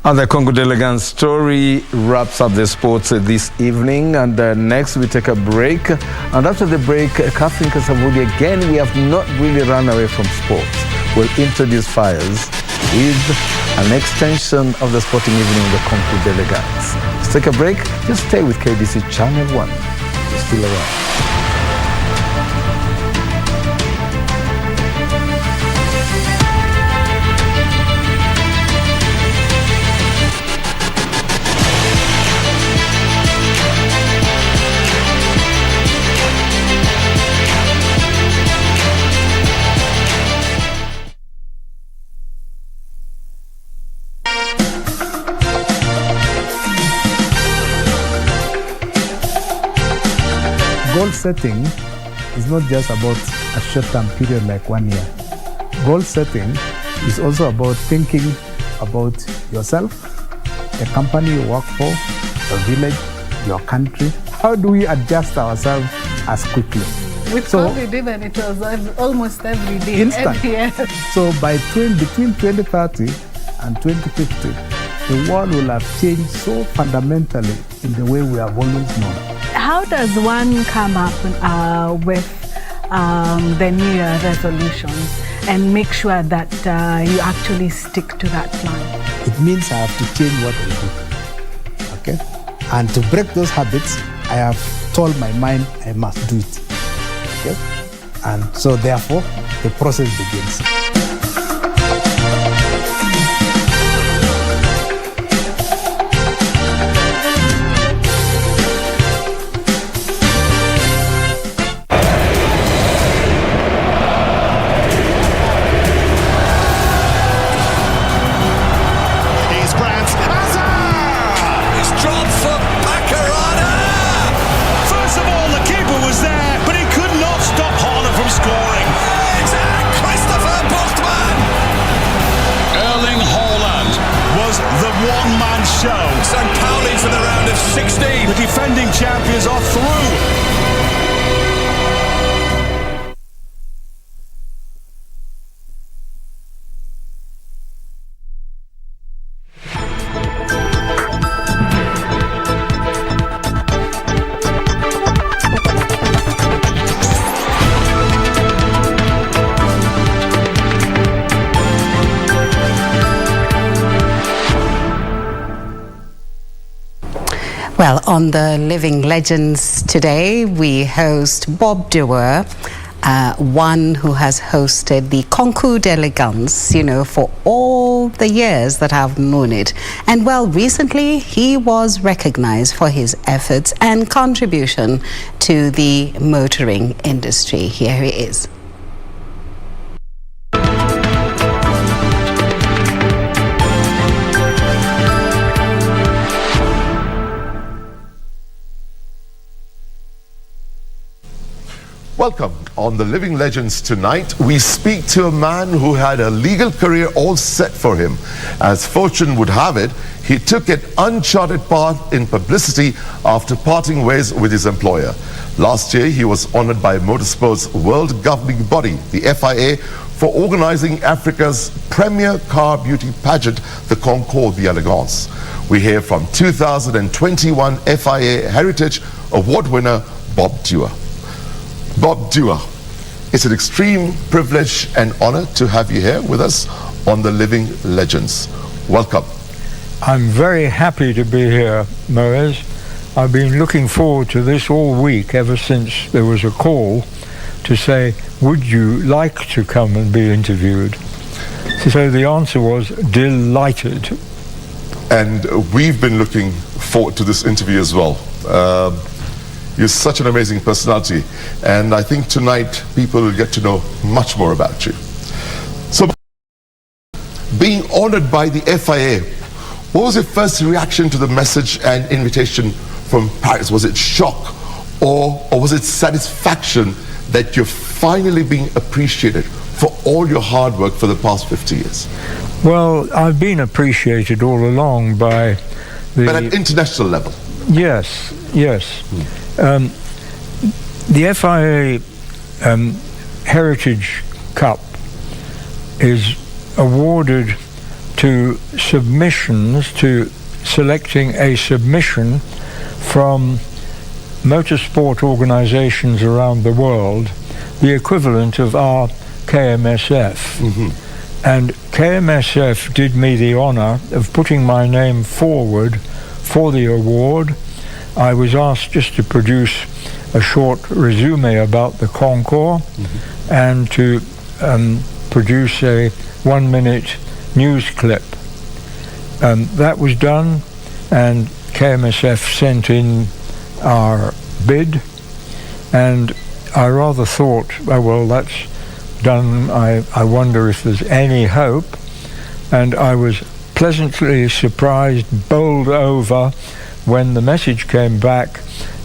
S5: And the Congo Delegans story wraps up the sports this evening. And next we take a break. And after the break, Catherine Kasavuli, again, we have not really run away from sports. We'll introduce fires with an extension of the sporting evening of the Congo Delegans. Let's take a break. Just stay with KBC Channel 1. We're still around.
S17: Goal setting is not just about a short-term period like 1 year. Goal setting is also about thinking about yourself, the company you work for, the village, your country. How do we adjust ourselves as quickly?
S18: With COVID even, it was almost every day.
S17: Instant.
S18: Every year.
S17: So between 2030 and 2050, the world will have changed so fundamentally in the way we have always known.
S18: How does one come up with the New Year resolutions and make sure that you actually stick to that plan?
S17: It means I have to change what I do, okay? And to break those habits, I have told my mind I must do it, okay? And so therefore, the process begins.
S6: Well, on the Living Legends today, we host Bob Dewar, one who has hosted the Concours d'Elegance, for all the years that I've known it. And well, recently he was recognized for his efforts and contribution to the motoring industry. Here he is.
S1: Welcome. On the Living Legends tonight, we speak to a man who had a legal career all set for him. As fortune would have it, he took an uncharted path in publicity after parting ways with his employer. Last year, he was honored by Motorsport's world governing body, the FIA, for organizing Africa's premier car beauty pageant, the Concours d'Elegance. We hear from 2021 FIA Heritage Award winner, Bob Dewar. Bob Dewar, it's an extreme privilege and honor to have you here with us on the Living Legends. Welcome.
S2: I'm very happy to be here, Moez. I've been looking forward to this all week, ever since there was a call to say, would you like to come and be interviewed? So the answer was delighted.
S1: And we've been looking forward to this interview as well. You're such an amazing personality, and I think tonight people will get to know much more about you. So, being honored by the FIA, what was your first reaction to the message and invitation from Paris? Was it shock, or was it satisfaction that you're finally being appreciated for all your hard work for the past 50 years?
S2: Well, I've been appreciated all along by the...
S1: But at international level?
S2: Yes, yes. The FIA Heritage Cup is awarded to submissions, to selecting a submission from motorsport organizations around the world, the equivalent of our KMSF. Mm-hmm. And KMSF did me the honor of putting my name forward for the award. I was asked just to produce a short resume about the Concours, mm-hmm. and to produce a 1-minute news clip. That was done, and KMSF sent in our bid, and I rather thought, oh, well, that's done. I wonder if there's any hope. And I was pleasantly surprised, bowled over, when the message came back,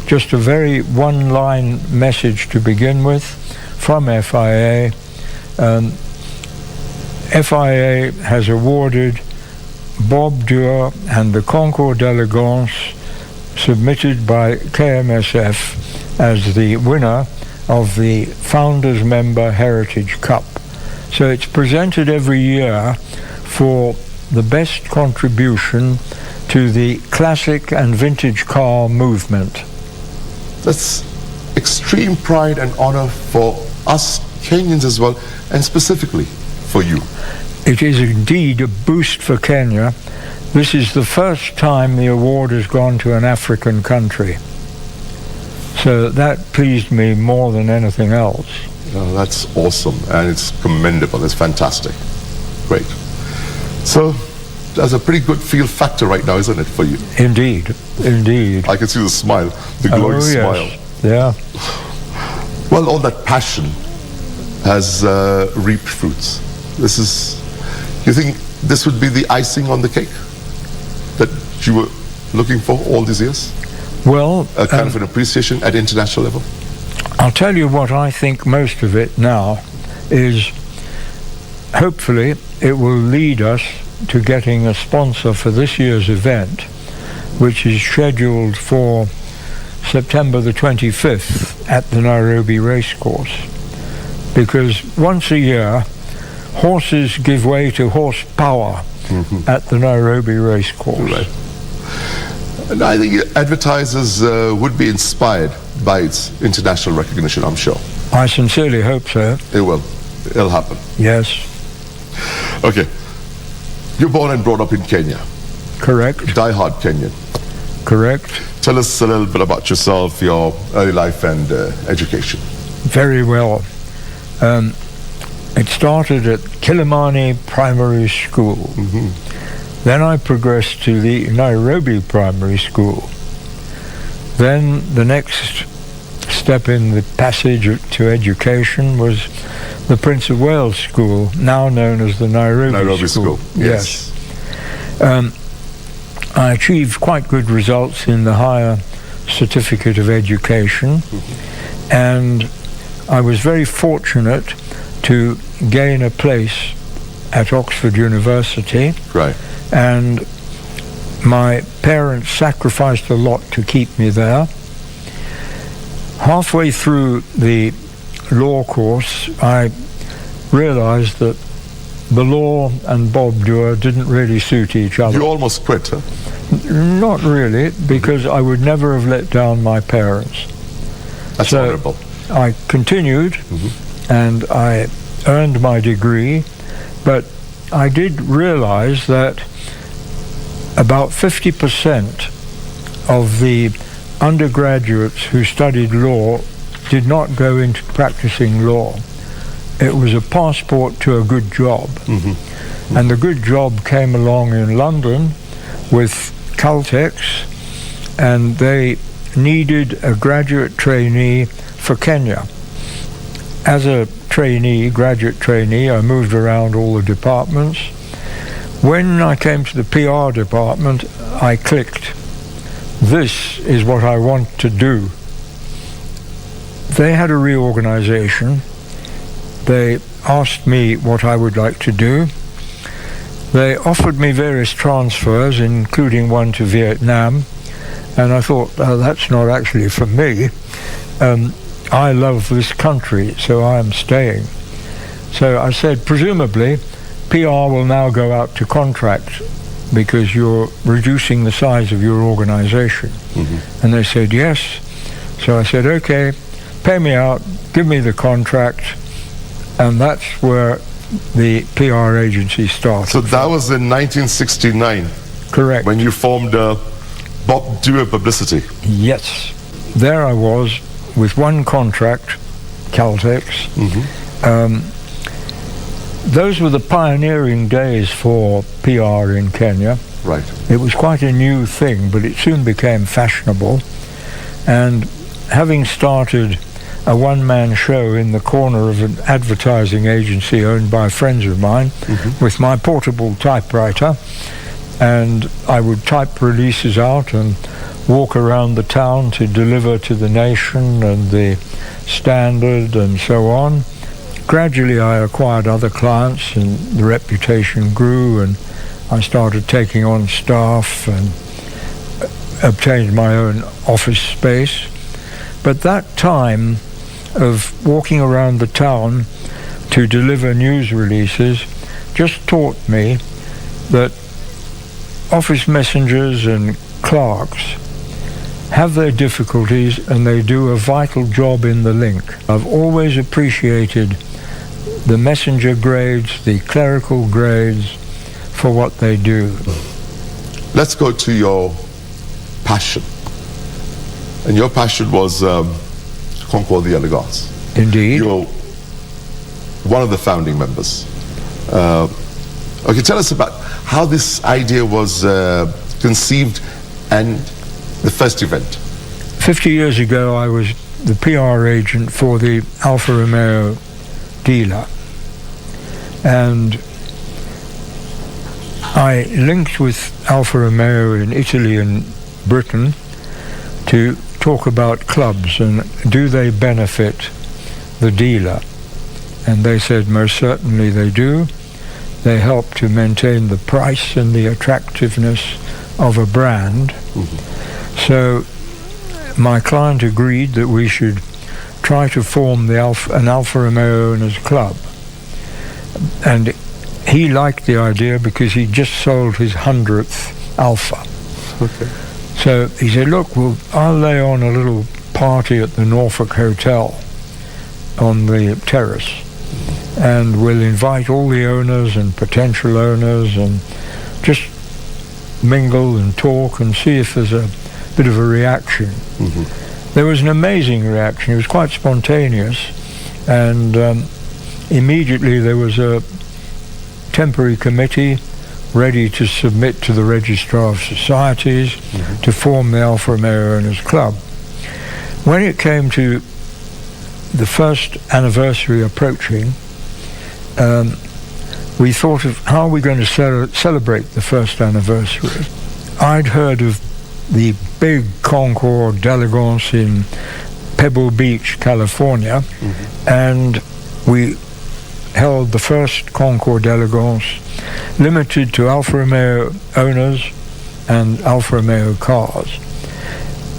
S2: just a very one-line message to begin with from FIA. FIA has awarded Bob Dewar and the Concours d'Elegance, submitted by KMSF, as the winner of the Founders Member Heritage Cup. So it's presented every year for the best contribution to the classic and vintage car movement.
S1: That's extreme pride and honor for us Kenyans as well, and specifically for you.
S2: It is indeed a boost for Kenya. This is the first time the award has gone to an African country. So that pleased me more than anything else.
S1: Oh, that's awesome, and it's commendable. It's fantastic. Great. So there's a pretty good feel factor right now, isn't it, for you?
S2: Indeed, indeed.
S1: I can see the smile, the glowing smile.
S2: Yeah.
S1: Well, all that passion has reaped fruits. You think this would be the icing on the cake that you were looking for all these years?
S2: Well,
S1: a kind of an appreciation at international level?
S2: I'll tell you what I think most of it now is, hopefully it will lead us to getting a sponsor for this year's event, which is scheduled for September the 25th at the Nairobi Racecourse. Because once a year, horses give way to horsepower at the Nairobi Racecourse.
S1: Right. And I think advertisers would be inspired by its international recognition, I'm sure.
S2: I sincerely hope so.
S1: It will. It'll happen.
S2: Yes.
S1: Okay. You're born and brought up in Kenya.
S2: Correct.
S1: Die-hard Kenyan.
S2: Correct.
S1: Tell us a little bit about yourself, your early life and education.
S2: Very well. It started at Kilimani Primary School. Mm-hmm. Then I progressed to the Nairobi Primary School. Then the next step in the passage to education was the Prince of Wales School, now known as the Nairobi School.
S1: Yes.
S2: I achieved quite good results in the higher certificate of education, and I was very fortunate to gain a place at Oxford University.
S1: Right.
S2: And my parents sacrificed a lot to keep me there. Halfway through the law course, I realized that the law and Bob Dewar didn't really suit each other.
S1: You almost quit, huh?
S2: Not really, because I would never have let down my parents.
S1: That's honorable.
S2: I continued, and I earned my degree, but I did realize that about 50% of the undergraduates who studied law did not go into practicing law. It was a passport to a good job. And the good job came along in London with Caltex, and they needed a graduate trainee for Kenya. As a trainee, graduate trainee, I moved around all the departments. When I came to the PR department, I clicked. This is what I want to do. They had a reorganization. They asked me what I would like to do. They offered me various transfers, including one to Vietnam, and I thought, oh, that's not actually for me. I love this country, so I am staying. So I said, presumably, PR will now go out to contract because you're reducing the size of your organization. And they said, yes. So I said, okay, pay me out, give me the contract, and that's where the PR agency started.
S1: So that was in 1969?
S2: Correct.
S1: When you formed Bob Dewar Publicity?
S2: Yes. There I was with one contract, Caltex. Those were the pioneering days for PR in Kenya.
S1: Right.
S2: It was quite a new thing, but it soon became fashionable. And having started a one-man show in the corner of an advertising agency owned by friends of mine with my portable typewriter, and I would type releases out and walk around the town to deliver to the Nation and the Standard and so on. Gradually I acquired other clients and the reputation grew, and I started taking on staff and obtained my own office space. But that time of walking around the town to deliver news releases just taught me that office messengers and clerks have their difficulties and they do a vital job in the link. I've always appreciated the messenger grades, the clerical grades, for what they do.
S1: Let's go to your passion. And your passion was to conquer the other gods.
S2: Indeed.
S1: You're one of the founding members. Okay, tell us about how this idea was conceived and the first event.
S2: 50 years ago, I was the PR agent for the Alfa Romeo dealer. And I linked with Alfa Romeo in Italy and Britain to talk about clubs and do they benefit the dealer. And they said most certainly they do. They help to maintain the price and the attractiveness of a brand. So my client agreed that we should try to form an Alfa Romeo owners club. And he liked the idea because he just sold his 100th Alfa.
S1: Okay.
S2: So he said, look, I'll lay on a little party at the Norfolk Hotel on the terrace, and we'll invite all the owners and potential owners and just mingle and talk and see if there's a bit of a reaction. There was an amazing reaction. It was quite spontaneous, and immediately there was a temporary committee ready to submit to the Registrar of Societies to form the Alfa Romeo Owners Club. When it came to the first anniversary approaching, we thought of how are we going to celebrate the first anniversary. I'd heard of the big concours d'elegance in Pebble Beach, California, and we held the first Concours d'Elegance limited to Alfa Romeo owners and Alfa Romeo cars.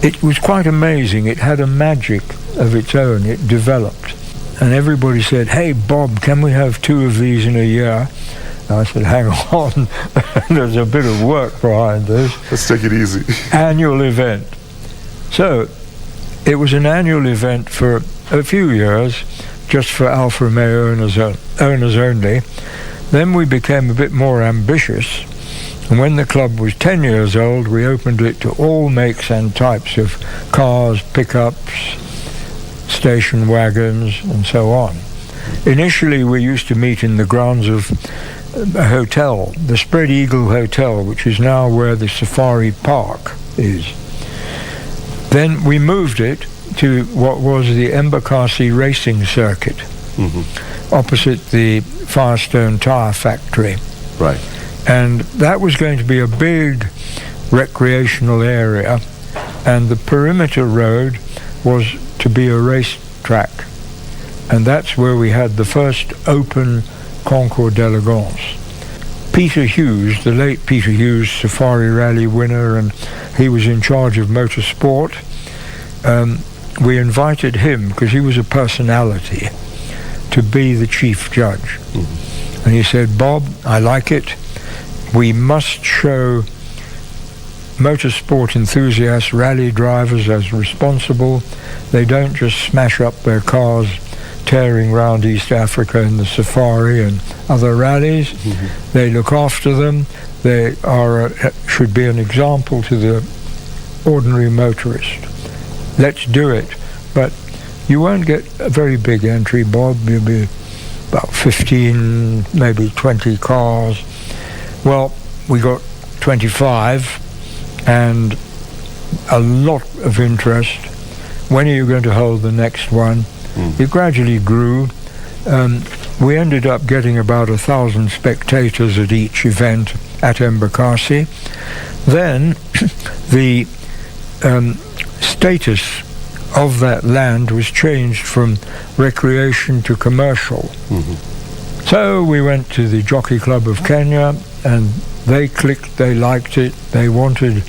S2: It was quite amazing. It had a magic of its own. It developed. And everybody said, "Hey, Bob, can we have 2 of these in a year?" And I said, "Hang on, there's a bit of work behind this."
S1: Let's take it easy.
S2: Annual event. So it was an annual event for a few years, just for Alfa Romeo owners only. Then we became a bit more ambitious. And when the club was 10 years old, we opened it to all makes and types of cars, pickups, station wagons, and so on. Initially, we used to meet in the grounds of a hotel, the Spread Eagle Hotel, which is now where the Safari Park is. Then we moved it to what was the Embakasi Racing Circuit, opposite the Firestone Tire Factory.
S1: Right.
S2: And that was going to be a big recreational area, and the perimeter road was to be a race track. And that's where we had the first open Concours d'Elegance. Peter Hughes, the late Peter Hughes, Safari Rally winner, and he was in charge of motorsport. We invited him, because he was a personality, to be the chief judge. And he said, "Bob, I like it. We must show motorsport enthusiasts, rally drivers as responsible. They don't just smash up their cars tearing around East Africa in the safari and other rallies. They look after them. They are should be an example to the ordinary motorist. Let's do it. But you won't get a very big entry, Bob. You'll be about 15, maybe 20 cars." Well, we got 25 and a lot of interest. When are you going to hold the next one? It gradually grew. We ended up getting about 1,000 spectators at each event at Embakasi. Then the status of that land was changed from recreation to commercial. So we went to the Jockey Club of Kenya, and they clicked, they liked it, they wanted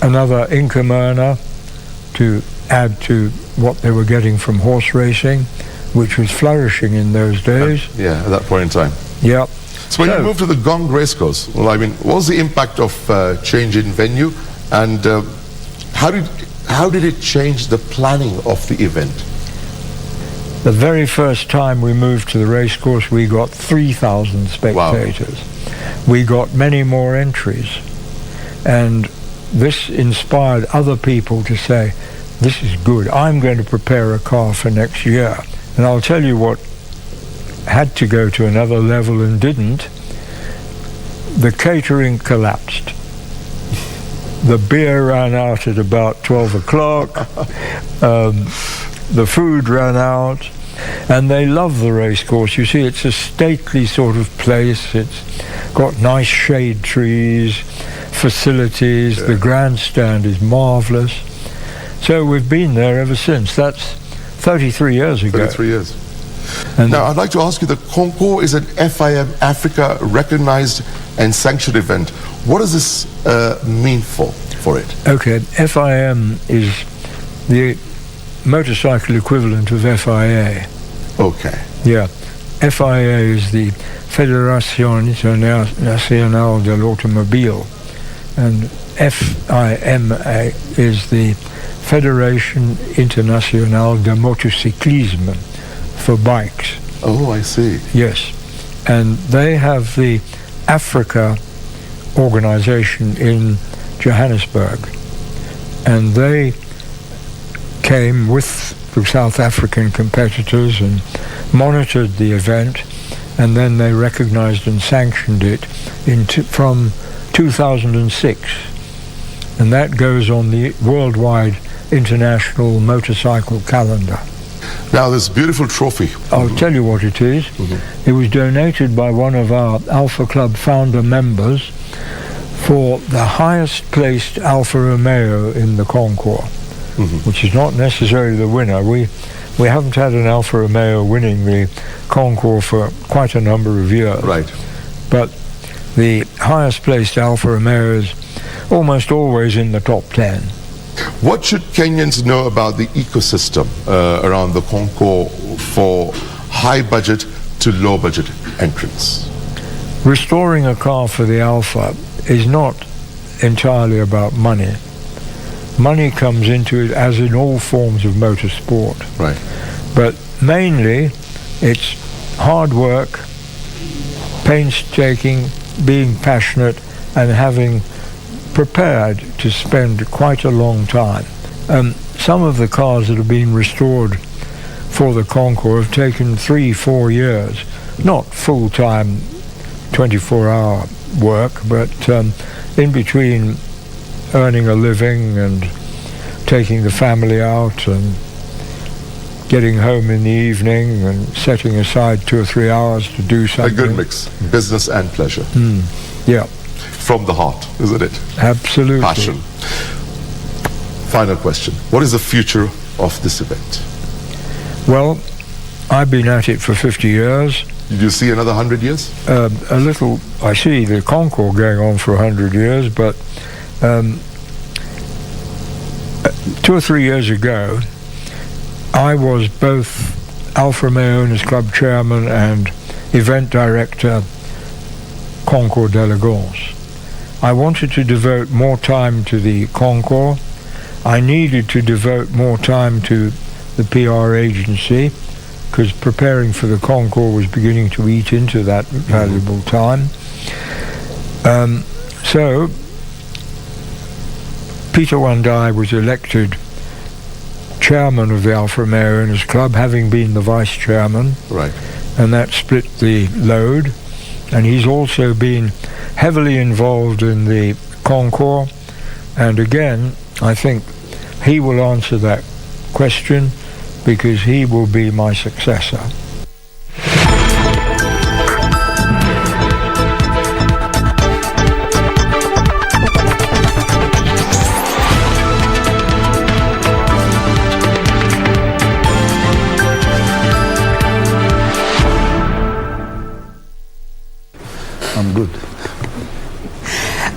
S2: another income earner to add to what they were getting from horse racing, which was flourishing in those days.
S1: Yeah, at that point in time.
S2: Yeah.
S1: So when you moved to the Gong Racecourse, well, I mean, what was the impact of change in venue, and how did it change the planning of the event?
S2: The very first time we moved to the racecourse, we got 3,000 spectators. Wow. We got many more entries, and this inspired other people to say, "This is good. I'm going to prepare a car for next year." And I'll tell you what had to go to another level and didn't. The catering collapsed. The beer ran out at about 12 o'clock. The food ran out. And they love the racecourse. You see, it's a stately sort of place. It's got nice shade trees, facilities. The grandstand is marvelous. So we've been there ever since. That's 33 years ago.
S1: 33 years. And now, I'd like to ask you, the Concours is an FIM Africa recognized and sanctioned event. What does this mean for it?
S2: Okay, FIM is the motorcycle equivalent of FIA.
S1: Okay.
S2: Yeah. FIA is the Fédération Internationale de l'Automobile, and FIMA is the Fédération Internationale de Motocyclisme for bikes.
S1: Oh, I see.
S2: Yes. And they have the Africa organization in Johannesburg, and they came with the South African competitors and monitored the event, and then they recognized and sanctioned it from 2006, and that goes on the worldwide international motorcycle calendar.
S1: Now, this beautiful trophy.
S2: I'll tell you what it is. It was donated by one of our Alpha Club founder members for the highest placed Alfa Romeo in the Concours. which is not necessarily the winner. We haven't had an Alfa Romeo winning the concours for quite a number of years.
S1: Right.
S2: But the highest placed Alfa Romeo is almost always in the top 10.
S1: What should Kenyans know about the ecosystem around the concours for high budget to low budget entrants?
S2: Restoring a car for the Alfa is not entirely about money. Money comes into it as in all forms of motorsport.
S1: Right.
S2: But mainly it's hard work, painstaking, being passionate, and having prepared to spend quite a long time. Some of the cars that have been restored for the concours have taken 3-4 years, not full-time 24-hour work, but in between earning a living and taking the family out and getting home in the evening and setting aside 2 or 3 hours to do something.
S1: A good mix, business and pleasure.
S2: Yeah.
S1: From the heart, isn't it?
S2: Absolutely.
S1: Passion. Final question. What is the future of this event?
S2: Well, I've been at it for 50 years.
S1: Did you see another 100 years?
S2: A little. I see the concours going on for 100 years, but 2 or 3 years ago, I was both Alfa Romeo Owners Club chairman and event director, Concours d'Elegance. I wanted to devote more time to the concours. I needed to devote more time to the PR agency, because preparing for the concours was beginning to eat into that valuable time. So Peter Wandai was elected chairman of the Alfa Romeo Owners Club, having been the vice chairman.
S1: Right.
S2: And that split the load. And he's also been heavily involved in the concours. And again, I think he will answer that question, because he will be my successor.
S5: I'm good.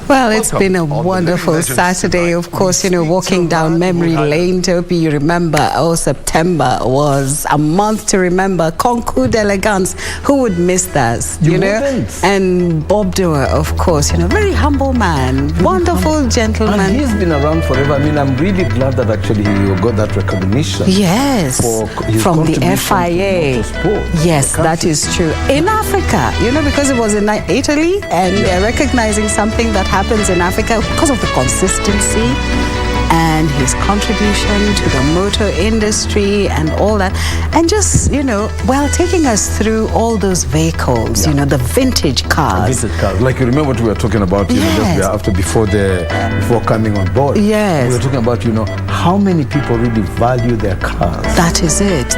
S6: Well, it's been a wonderful Saturday. Of course, walking down memory lane, Topi, you remember, September was a month to remember. Concours d'Elegance, who would miss that, you know?
S5: Wouldn't.
S6: And Bob Doer, of course, very humble man, wonderful gentleman.
S5: And he's been around forever. I mean, I'm really glad that actually he got that recognition.
S6: Yes,
S5: for his
S6: from the
S5: contribution
S6: FIA.
S5: to motorsport.
S6: Yes, that is true. In Africa, because it was in Italy, and they're recognizing something that happens in Africa because of the consistency and his contribution to the motor industry and all that, and just taking us through all those vehicles, the vintage cars.
S5: Vintage cars, like you remember what we were talking about, just before coming on board.
S6: Yes,
S5: we were talking about how many people really value their cars.
S6: That is it.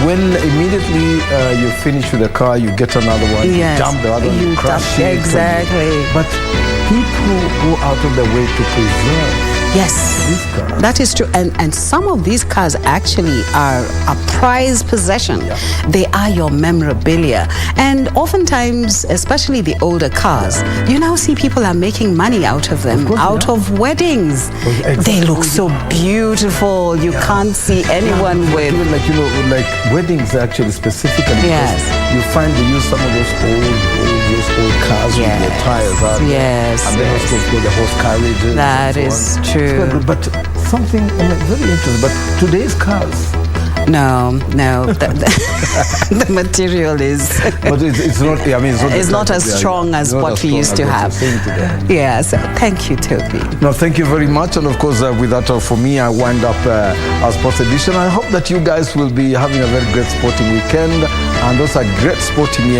S5: When immediately you finish with the car, you get another one, you dump the other one, you crash it.
S6: Exactly.
S5: But people go out of their way to preserve.
S6: Yes, that is true. And some of these cars actually are a prized possession. Yeah. They are your memorabilia. And oftentimes, especially the older cars, you now see people are making money out of them, out of weddings. Exactly. They look so beautiful. You can't see anyone with...
S5: Even like weddings actually specifically.
S6: Yes.
S5: You find they use some of those old cars with their tires out.
S6: Yes.
S5: And then also the horse carriages.
S6: That is true.
S5: But something very interesting. But today's cars.
S6: No. The material is.
S5: But it's not. I mean,
S6: it's not as strong as what we used to have. Yeah. So thank you, Toby.
S5: No, thank you very much. And of course, with that, for me, I wind up our sports edition. I hope that you guys will be having a very great sporting weekend. and also a great sporting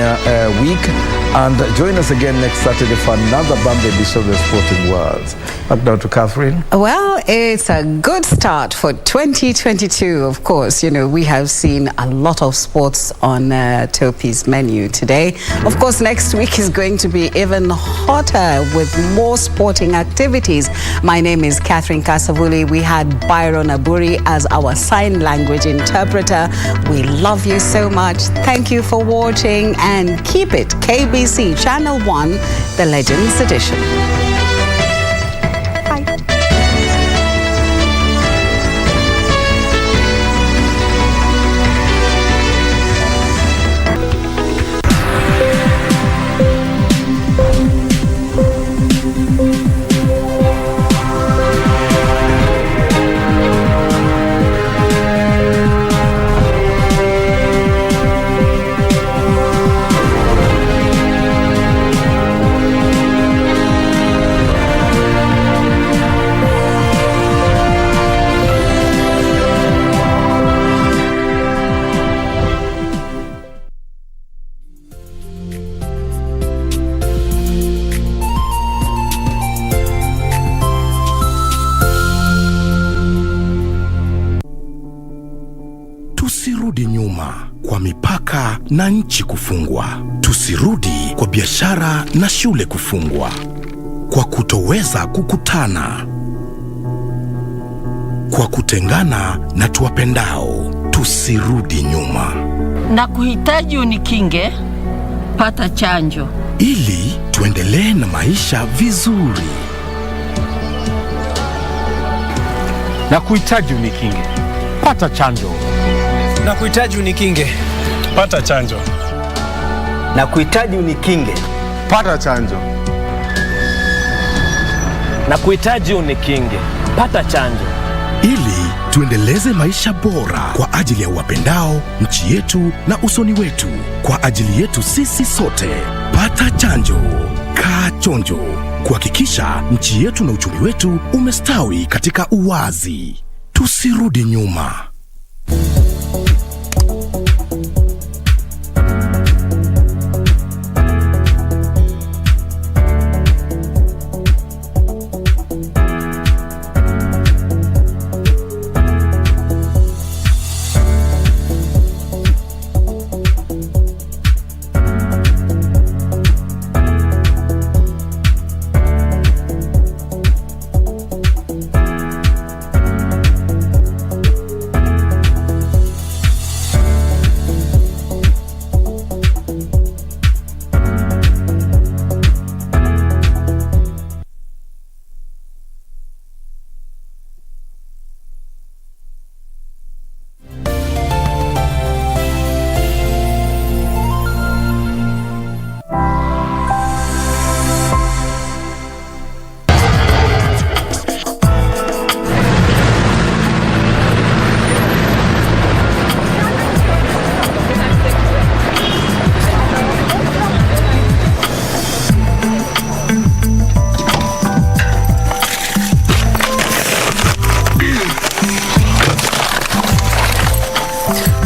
S5: week. And join us again next Saturday for another Bombay edition of the sporting world. Back down to Catherine.
S6: Well, it's a good start for 2022. Of course, you know, we have seen a lot of sports on Topi's menu today. Of course, next week is going to be even hotter with more sporting activities. My name is Catherine Kasavuli. We had Byron Aburi as our sign language interpreter. We love you so much. Thank you for watching, and keep it KBC Channel 1, the Legends Edition.
S19: Tusirudi nyuma kwa mipaka na nchi kufungwa. Tusirudi kwa biashara na shule kufungwa. Kwa kutoweza kukutana. Kwa kutengana na tuwapendao. Tusirudi nyuma.
S20: Na kuhitaji unikinge, pata chanjo.
S19: Ili tuendelee na maisha vizuri.
S21: Na kuhitaji unikinge, pata chanjo.
S22: Na kuhitaji unikinge,
S21: pata chanjo.
S22: Na kuhitaji unikinge,
S21: Pata chanjo.
S22: na kuhitaji unikinge, pata chanjo.
S19: Ili tuendeleze maisha bora kwa ajili ya wapendao, nchi yetu na usoni wetu. Kwa ajili yetu sisi sote. Pata chanjo. Kaa chonjo. Kuhakikisha nchi yetu na uchumi wetu umestawi katika uwazi. Tusirudi nyuma.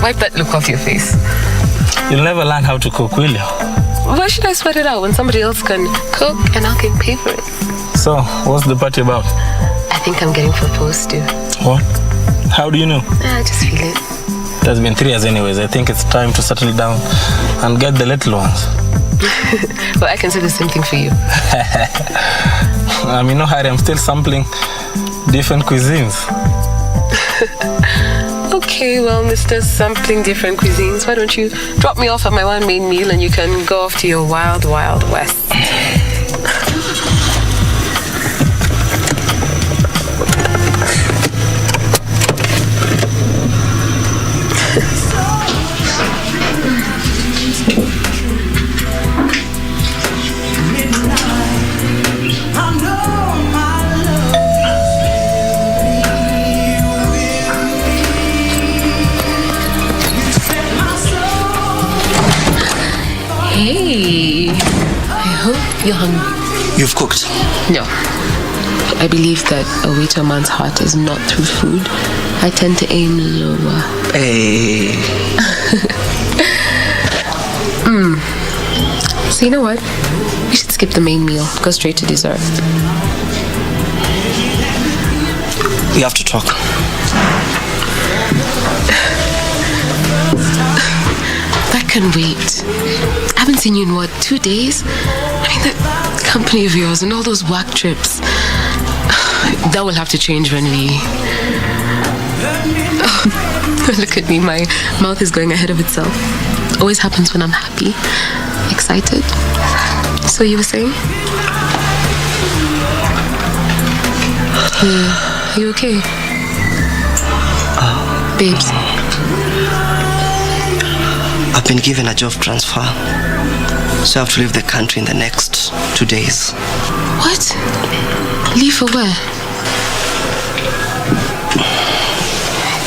S23: Wipe that look off your face.
S22: You'll never learn how to cook, will you?
S23: Why should I sweat it out when somebody else can cook and I can pay for it?
S22: So, what's the party about?
S23: I think I'm getting proposed to.
S22: What? How do you know?
S23: I just feel it.
S22: It has been 3 years anyways. I think it's time to settle down and get the little ones.
S23: Well, I can say the same thing for you.
S22: I'm in no hurry. I'm still sampling different cuisines.
S23: Okay, well, Mr. Sampling different cuisines, why don't you drop me off at my one main meal and you can go off to your wild, wild west. Hey, I hope you're hungry.
S22: You've cooked?
S23: No. I believe that a waiter man's heart is not through food. I tend to aim lower.
S22: Hey.
S23: So you know what? We should skip the main meal. Go straight to dessert.
S3: We have to talk.
S23: That can wait. I haven't seen you in what, 2 days? I mean, that company of yours and all those work trips. That will have to change when we... Oh, look at me, my mouth is going ahead of itself. Always happens when I'm happy, excited. So you were saying? Are you okay? Babes.
S3: I've been given a job transfer, so I have to leave the country in the next 2 days.
S23: What? Leave for where?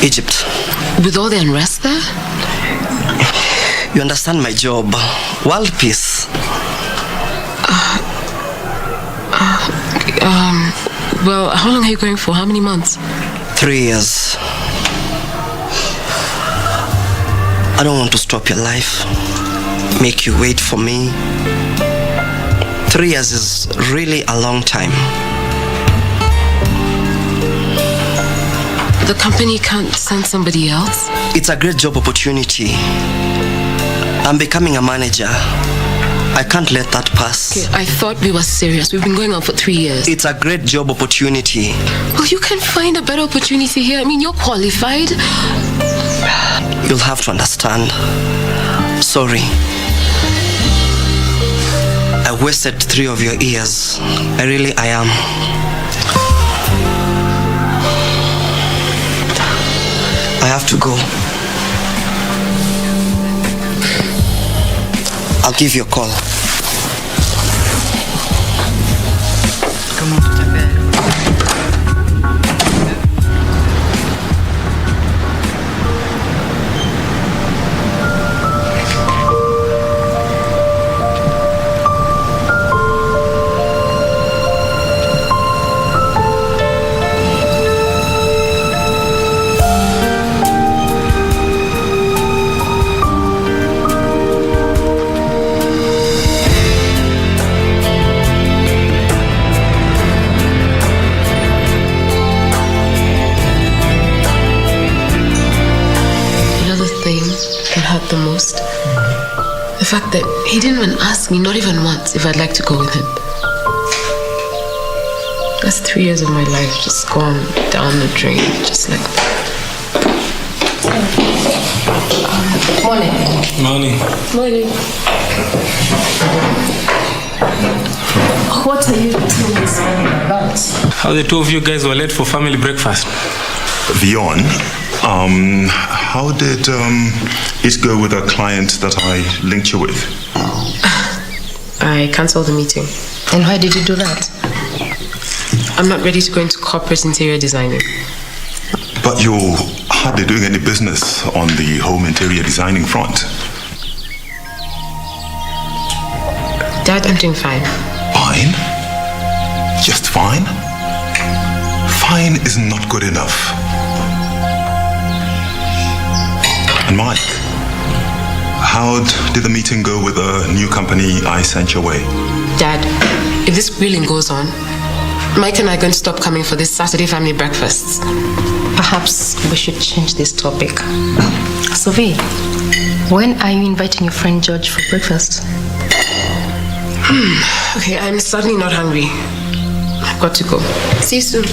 S3: Egypt.
S23: With all the unrest there?
S3: You understand my job. World peace.
S23: Well, how long are you going for? How many months?
S3: 3 years. I don't want to stop your life, make you wait for me. 3 years is really a long time.
S23: The company can't send somebody else?
S3: It's a great job opportunity. I'm becoming a manager. I can't let that pass.
S23: Okay, I thought we were serious. We've been going on for 3 years.
S3: It's a great job opportunity.
S23: Well, you can find a better opportunity here. I mean, you're qualified.
S3: You'll have to understand. Sorry. I wasted 3 of your years. I am. I have to go. I'll give you a call. Come on, tutembee.
S23: The most. The fact that he didn't even ask me, not even once, if I'd like to go with him. That's 3 years of my life just gone down the drain, just like that. Morning.
S22: Morning.
S23: Morning. What are you doing this morning about?
S22: How the two of you guys were late for family breakfast?
S4: Vion, how did it go with a client that I linked you with?
S23: I cancelled the meeting.
S9: And why did you do that?
S23: I'm not ready to go into corporate interior designing.
S4: But you're hardly doing any business on the home interior designing front.
S23: Dad, I'm doing fine.
S4: Fine? Just fine? Fine is not good enough. And Mike, how did the meeting go with the new company I sent your way?
S23: Dad, if this grilling goes on, Mike and I are going to stop coming for this Saturday family breakfasts.
S9: Perhaps we should change this topic. Sophie, when are you inviting your friend George for breakfast?
S23: Okay, I'm suddenly not hungry. I've got to go. See you soon.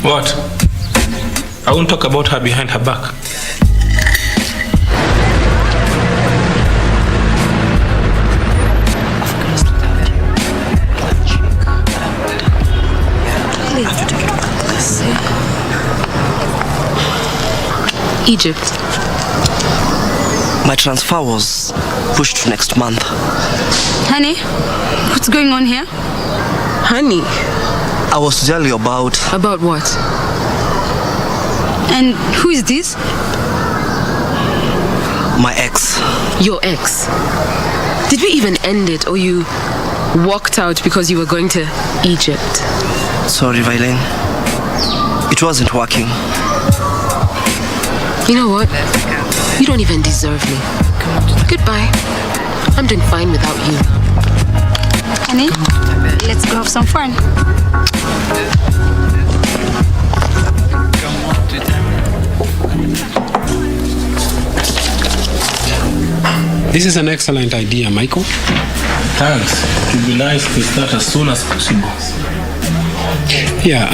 S22: What? I won't talk about her behind her back.
S23: Egypt.
S3: My transfer was pushed to next month.
S9: Honey, what's going on here?
S23: Honey?
S3: I was to tell you about...
S23: About what?
S9: And who is this?
S3: My ex.
S23: Your ex? Did we even end it, or you walked out because you were going to Egypt?
S3: Sorry, Violet. It wasn't working.
S23: You know what? You don't even deserve me. Goodbye. I'm doing fine without you.
S7: Honey, let's go have some fun.
S8: This is an excellent idea, Michael.
S22: Thanks. It would be nice to start as soon as possible.
S8: Yeah,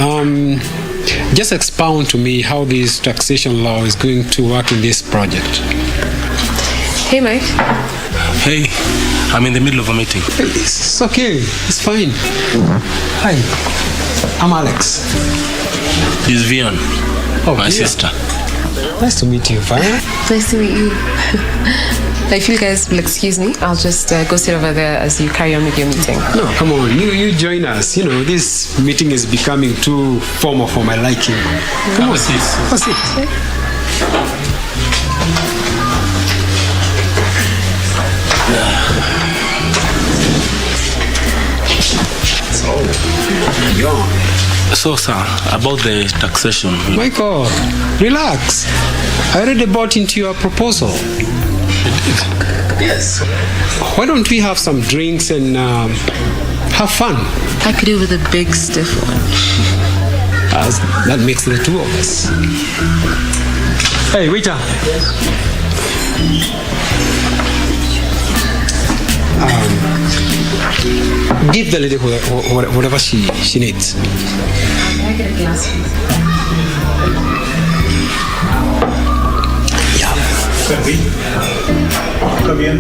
S8: just expound to me how this taxation law is going to work in this project.
S23: Hey, Mike.
S22: Hey, I'm in the middle of a meeting.
S8: It's okay. It's fine. Hi, I'm Alex.
S22: This is Vian, my
S8: Vian.
S22: sister.
S8: Nice to meet you, Vian.
S23: Nice to meet you. If you guys will excuse me, I'll just go sit over there as you carry on with your meeting.
S8: No, come on. You join us. You know, this meeting is becoming too formal for my liking. Come on, sis. What's it?
S22: So, sir, about the taxation.
S8: Michael, relax. I already bought into your proposal.
S22: Yes.
S8: Why don't we have some drinks and have fun?
S23: I could do with a big stiff one.
S8: That makes the two of us. Hey, waiter. Give the lady whatever she needs.
S23: Can I get a glass?
S16: Está bien.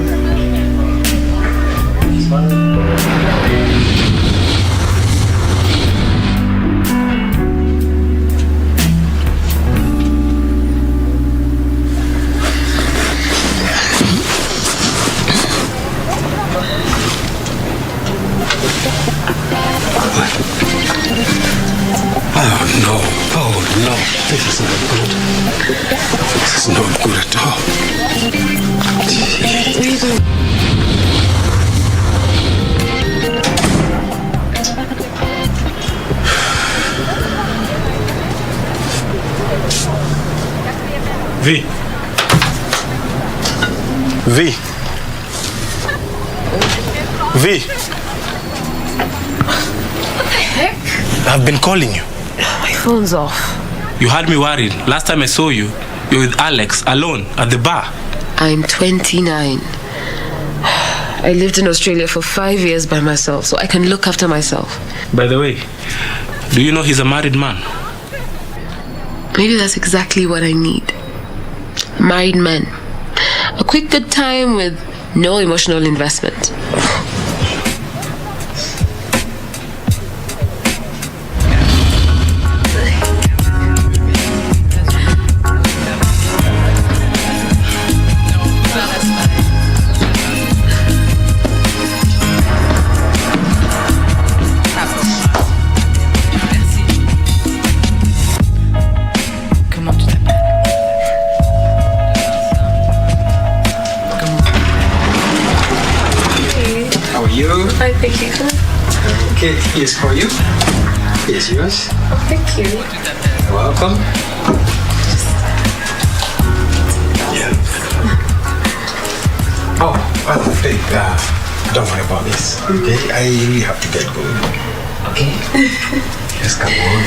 S8: Oh no, this is not good. This is not good at all.
S22: V.
S23: What the heck?
S22: I've been calling you.
S23: My phone's off.
S22: You had me worried. Last time I saw you, you were with Alex alone at the bar.
S23: I'm 29. I lived in Australia for 5 years by myself, so I can look after myself.
S22: By the way, do you know he's a married man?
S23: Maybe that's exactly what I need. Married men. A quick good time with no emotional investment.
S8: Fine, thank you. Okay, here's for you. Here's yours.
S23: Oh, thank you.
S8: You're welcome. Yeah. Oh, babe, don't worry about this. Okay, I really have to get going. Okay. Yes, come on.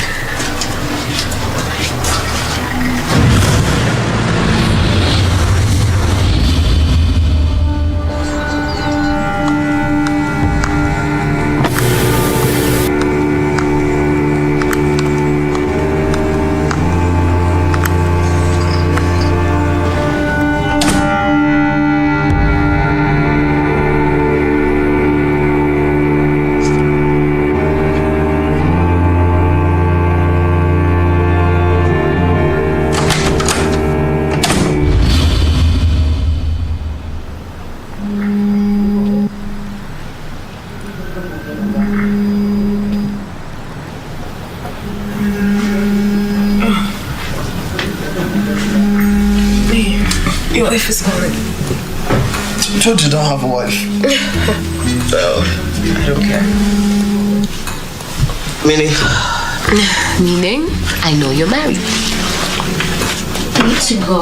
S23: Your wife is married.
S10: I told you don't have a wife.
S23: No, I don't care.
S10: Meaning?
S23: Meaning, I know you're married. I need to go.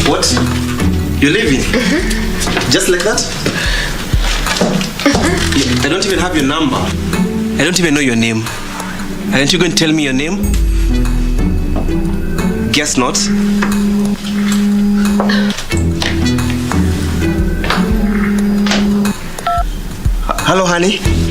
S3: What? You're leaving? Just like that? Yeah, I don't even have your number. I don't even know your name. Aren't you going to tell me your name? Guess not. Hello, honey.